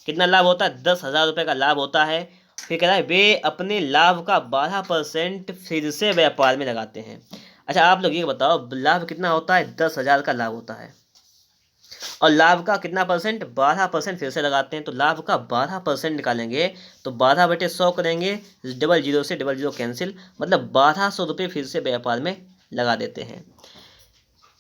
कितना लाभ होता है, 10,000 रुपये का लाभ होता है। फिर कह रहा है वे अपने लाभ का 12% फिर से व्यापार में लगाते हैं। अच्छा आप लोग ये बताओ, लाभ कितना होता है, 10,000 का लाभ होता है और लाभ का कितना परसेंट, 12% फिर से लगाते हैं। तो लाभ का 12% निकालेंगे तो 12/100 करेंगे, 00 से 00 कैंसिल, मतलब 1200 रुपये फिर से व्यापार में लगा देते हैं।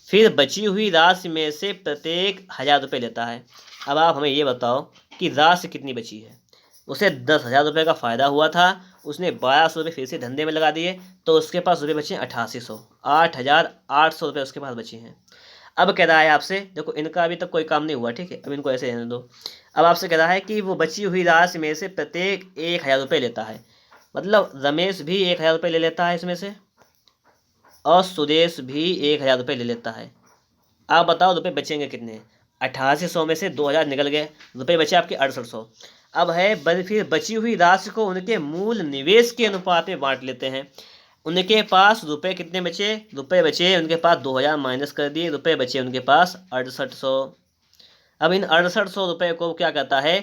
फिर बची हुई राशि में से प्रत्येक 1,000 रुपये लेता है। अब आप हमें ये बताओ कि राशि कितनी बची है। उसे 10,000 रुपये का फ़ायदा हुआ था, उसने 1,200 रुपये फिर से धंधे में लगा दिए, तो उसके पास रुपये बचे 8,800, 8,800 रुपये उसके पास बचे हैं। अब कह रहा है आपसे, देखो इनका अभी तक कोई काम नहीं हुआ, ठीक है, अब इनको ऐसे रहने दो। अब आपसे कह रहा है कि वो बची हुई राशि में से प्रत्येक 1,000 रुपये लेता है, मतलब रमेश भी 1,000 रुपये ले लेता है इसमें से, और सुरेश भी 1,000 रुपये ले लेता है। आप बताओ रुपये बचेंगे कितने? 8800 में से 2,000 निकल गए, रुपये बचे आपके 6800। अब है फिर बची हुई राशि को उनके मूल निवेश के अनुपात में बांट लेते हैं। उनके पास रुपए कितने बचे? रुपए बचे उनके पास 2,000 माइनस कर दिए, रुपए बचे उनके पास 6800। अब इन 6800 रुपये को क्या कहता है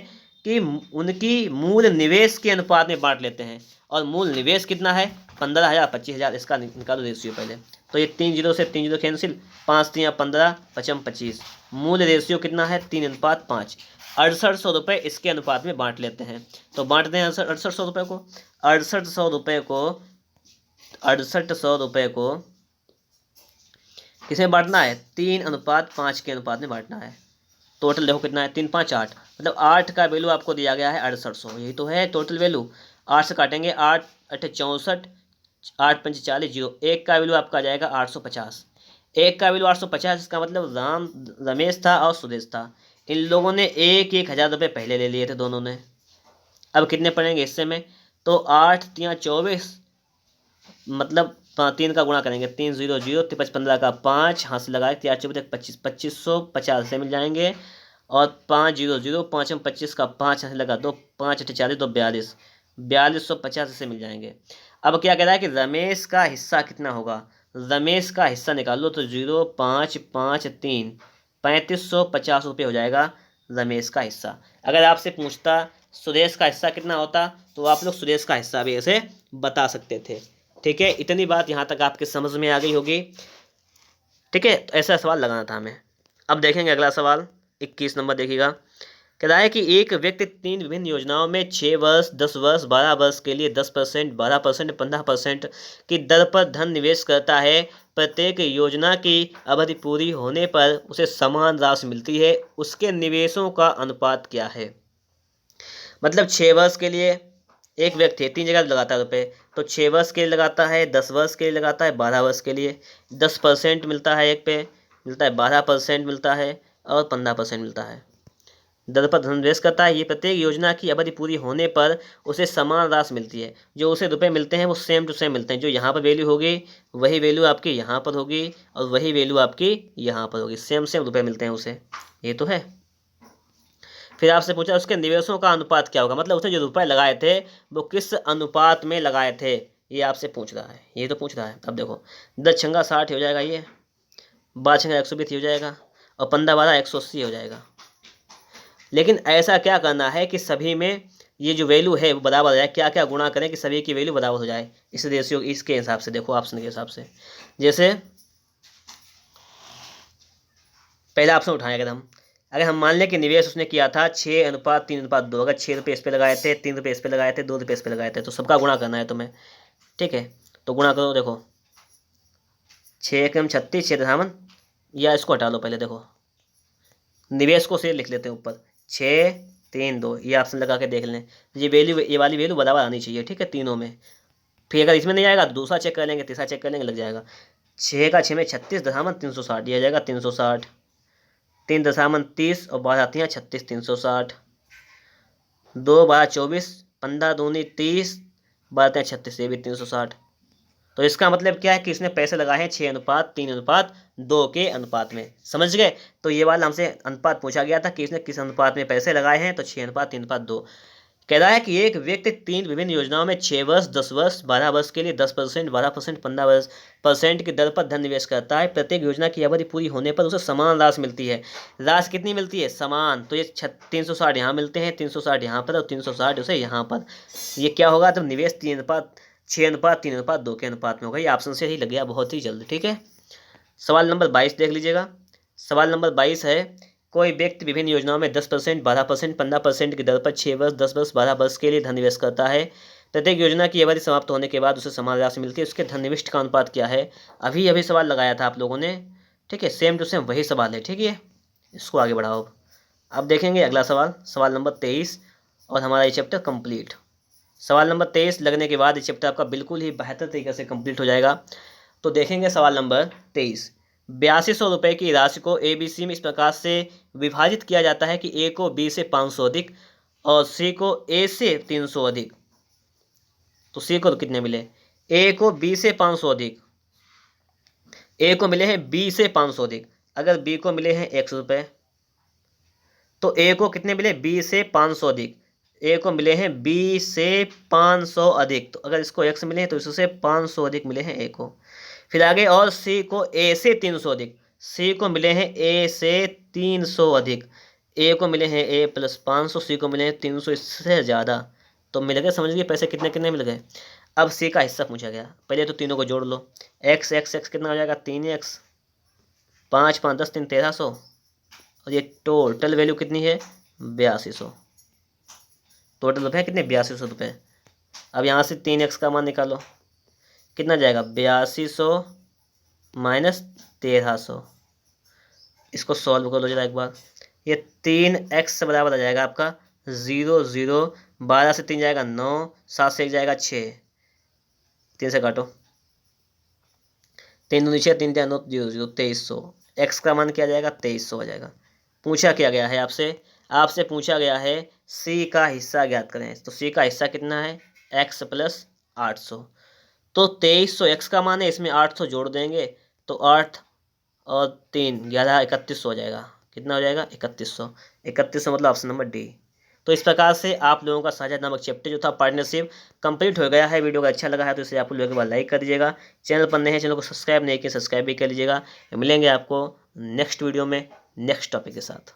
कि उनकी मूल निवेश के अनुपात में बांट लेते हैं। और मूल निवेश कितना है? 15,000 25,000, इसका निकालो रेशियो पहले। तो ये 3 जीरो से 3 जीरो कैंसिल, 5 3 15, 5 25। मूल रेशियो कितना है? 3:5। 6800 रुपये इसके अनुपात में बांट लेते हैं। तो बांटते हैं 6800 रुपये को। 6800 रुपये को 6800 रुपये को किसमें बांटना है? 3:5 के अनुपात में बांटना है। टोटल देखो कितना है? 3 5 8, मतलब 8 का वैल्यू आपको दिया गया है 6800, यही तो है टोटल वैल्यू। 8 से काटेंगे, 8 8 64, 8 5 40, जीरो। एक का वैल्यू आपका आ जाएगा 850। एक का वैल्यू 850, इसका मतलब रमेश था और सुरेश था। इन लोगों ने 1,000 रुपये पहले ले लिए थे दोनों ने। अब कितने पड़ेंगे हिस्से में? तो 8 3 24, मतलब 3 का गुणा करेंगे, 3 0 0, 15 का 5, हाथ से लगाए, 4 24 25, 2550 से मिल जाएंगे। और 5 0 0, 5 में 25 का 5 हाथ से लगा दो, 5 8 40, 2 42, 4250 से मिल जाएंगे। अब क्या कह रहा है कि रमेश का हिस्सा कितना होगा? रमेश का हिस्सा निकाल लो, तो 0 5 5 3, 3550 रुपये हो जाएगा रमेश का हिस्सा। अगर आपसे पूछता सुरेश का हिस्सा कितना होता, तो आप लोग सुरेश का हिस्सा भी ऐसे बता सकते थे। ठीक है, इतनी बात यहाँ तक आपके समझ में आ गई होगी। ठीक है, तो ऐसा सवाल लगाना था हमें। अब देखेंगे अगला सवाल, 21 नंबर देखिएगा। कह रहा है कि एक व्यक्ति 3 विभिन्न योजनाओं में 6 वर्ष, 10 वर्ष, 12 वर्ष के लिए 10%, 12%, 15% की दर पर धन निवेश करता है। प्रत्येक योजना की अवधि पूरी होने पर उसे समान राशि मिलती है। उसके निवेशों का अनुपात क्या है? मतलब 6 वर्ष के लिए एक व्यक्ति 3 जगह लगाता है रुपये, तो 6 वर्ष के लिए लगाता है, 10 वर्ष के लिए लगाता है, 12 वर्ष के लिए। 10% मिलता है, एक पे मिलता है 12% मिलता है, और 15% मिलता है। दर पर धन निवेश करता है। ये प्रत्येक योजना की अवधि पूरी होने पर उसे समान राशि मिलती है। जो उसे रुपए मिलते हैं वो सेम टू सेम मिलते हैं। जो यहाँ पर वैल्यू होगी वही वैल्यू आपकी यहाँ पर होगी, और वही वैल्यू आपकी यहाँ पर होगी। सेम सेम रुपए मिलते हैं उसे, ये तो है। फिर आपसे पूछा उसके निवेशों का अनुपात क्या होगा, मतलब उसने जो रुपए लगाए थे वो किस अनुपात में लगाए थे, ये आपसे पूछ रहा है। ये तो पूछ रहा है। अब देखो 10 छंगा 60 हो जाएगा, ये 12 छंगा 120 हो जाएगा, और 15 12 180 हो जाएगा। लेकिन ऐसा क्या करना है कि सभी में ये जो वैल्यू है वो बराबर हो जाए। क्या क्या गुणा करें कि सभी की वैल्यू बराबर हो जाए, इस रेशियो इसके हिसाब से। देखो ऑप्शन के हिसाब से, जैसे पहला ऑप्शन उठाएं। अगर हम मान लें कि निवेश उसने किया था 6:3:2, अगर 6 रुपये इस पे लगाए थे, 3 रुपये इस पे लगाए थे, 2 रुपये इस पे लगाए थे, तो सबका गुणा करना है तुम्हें। ठीक है, तो गुणा करो। देखो 6 एकम 36, 6 दशामन, या इसको हटा लो पहले। देखो निवेश को से लिख लेते हैं ऊपर, 6 3 2, ये ऑप्शन लगा के देख लें। ये वैल्यू, ये वाली वैल्यू बराबर आनी चाहिए। ठीक है, तीनों में। फिर अगर इसमें नहीं आएगा तो दूसरा चेक कर लेंगे, तीसरा चेक कर लेंगे, लग जाएगा। 6 का 6 में 36 दशामन 360, दिया जाएगा 360। 3 दशामन 30, और 12 आती हैं 36, 360। 2 12 24, 15 दूनी 30, 12 36, ये भी 360। तो इसका मतलब क्या है कि इसने पैसे लगाए हैं 6:3:2 के अनुपात में। समझ गए? तो ये वाला हमसे अनुपात पूछा गया था कि इसने किस अनुपात में पैसे लगाए हैं, तो 6:3:2। कह रहा है कि एक व्यक्ति 3 विभिन्न योजनाओं में 6 वर्ष, 10 वर्ष, 12 वर्ष के लिए 10%, 12%, 15% की दर पर धन निवेश करता है। प्रत्येक योजना की अवधि पूरी होने पर उसे समान राशि मिलती है। राशि कितनी मिलती है? समान। तो ये 360 यहाँ मिलते हैं, 360 यहाँ पर, और 360 उसे यहाँ पर। ये क्या होगा? तो निवेश 6:3:2 के अनुपात में होगा। ये ऑप्शन से ही लग गया बहुत ही जल्द। ठीक है, सवाल नंबर 22 देख लीजिएगा। सवाल नंबर 22 है, कोई व्यक्ति विभिन्न योजनाओं में 10%, 12%, 15% की दर पर 6 वर्ष, 10 वर्ष, 12 वर्ष के लिए धन निवेश करता है। प्रत्येक योजना की अवधि समाप्त होने के बाद उसे समान राशि मिलती है। उसके धन निविष्ट का अनुपात क्या है? अभी अभी सवाल लगाया था आप लोगों ने। ठीक है, सेम टू सेम वही सवाल है। ठीक है, इसको आगे बढ़ाओ। अब देखेंगे अगला सवाल, सवाल नंबर 23, और हमारा ये चैप्टर कंप्लीट। सवाल नंबर 23 लगने के बाद ये चैप्टर आपका बिल्कुल ही बेहतर तरीके से कंप्लीट हो जाएगा। तो देखेंगे सवाल नंबर 23। ₹8200 की राशि को ABC में इस प्रकार से विभाजित किया जाता है कि A को B से 500 अधिक और C को A से 300 अधिक। तो C को तो कितने मिले? A को B से 500 अधिक, A को मिले हैं B से 500 अधिक। अगर B को मिले हैं ₹100 तो A को कितने मिले? B से 500 अधिक। A को मिले हैं B से 500 अधिक, तो अगर इसको 1 से मिले हैं तो इससे 500 अधिक मिले हैं A को। फिर आगे और C को A से 300 अधिक, C को मिले हैं A से 300 अधिक, A को मिले हैं A प्लस 500, C को मिले हैं 300, इससे ज़्यादा। तो मिल गए, समझ गए पैसे कितने कितने मिल गए। अब C का हिस्सा पूछा गया, पहले तो तीनों को जोड़ लो। x x x कितना हो जाएगा? 3x, 5 5 10 3 1300, और ये टोटल वैल्यू कितनी है? 8200। टोटल रुपये कितने? 8200 अब यहाँ से 3x का मान निकालो, कितना जाएगा? 8200 माइनस 1300। इसको सॉल्व कर लो जरा एक बार। ये 3x बराबर आ जाएगा आपका 0 0, 12 से 3 जाएगा 9, 7 से 1 जाएगा 6, 3 से काटो, 3 दूनी 6, 3 9 0 0, 2300। x का मान क्या जाएगा? 2300 आ जाएगा। पूछा क्या गया है आपसे पूछा गया है C का हिस्सा ज्ञात करें। तो C का हिस्सा कितना है? x plus 800। तो 2300 x का मान है, इसमें 800 जोड़ देंगे तो 8 और 3 11 3100 हो जाएगा। कितना हो जाएगा? 3100। 3100 मतलब ऑप्शन नंबर डी। तो इस प्रकार से आप लोगों का साझा नामक चैप्टर जो था पार्टनरशिप कंप्लीट हो गया है। वीडियो का अच्छा लगा है तो इसे आप लोगों के बाद लाइक कर दीजिएगा। चैनल पर नए हैं, चैनल को सब्सक्राइब नहीं किया, सब्सक्राइब भी कर लीजिएगा। मिलेंगे आपको नेक्स्ट वीडियो में नेक्स्ट टॉपिक के साथ।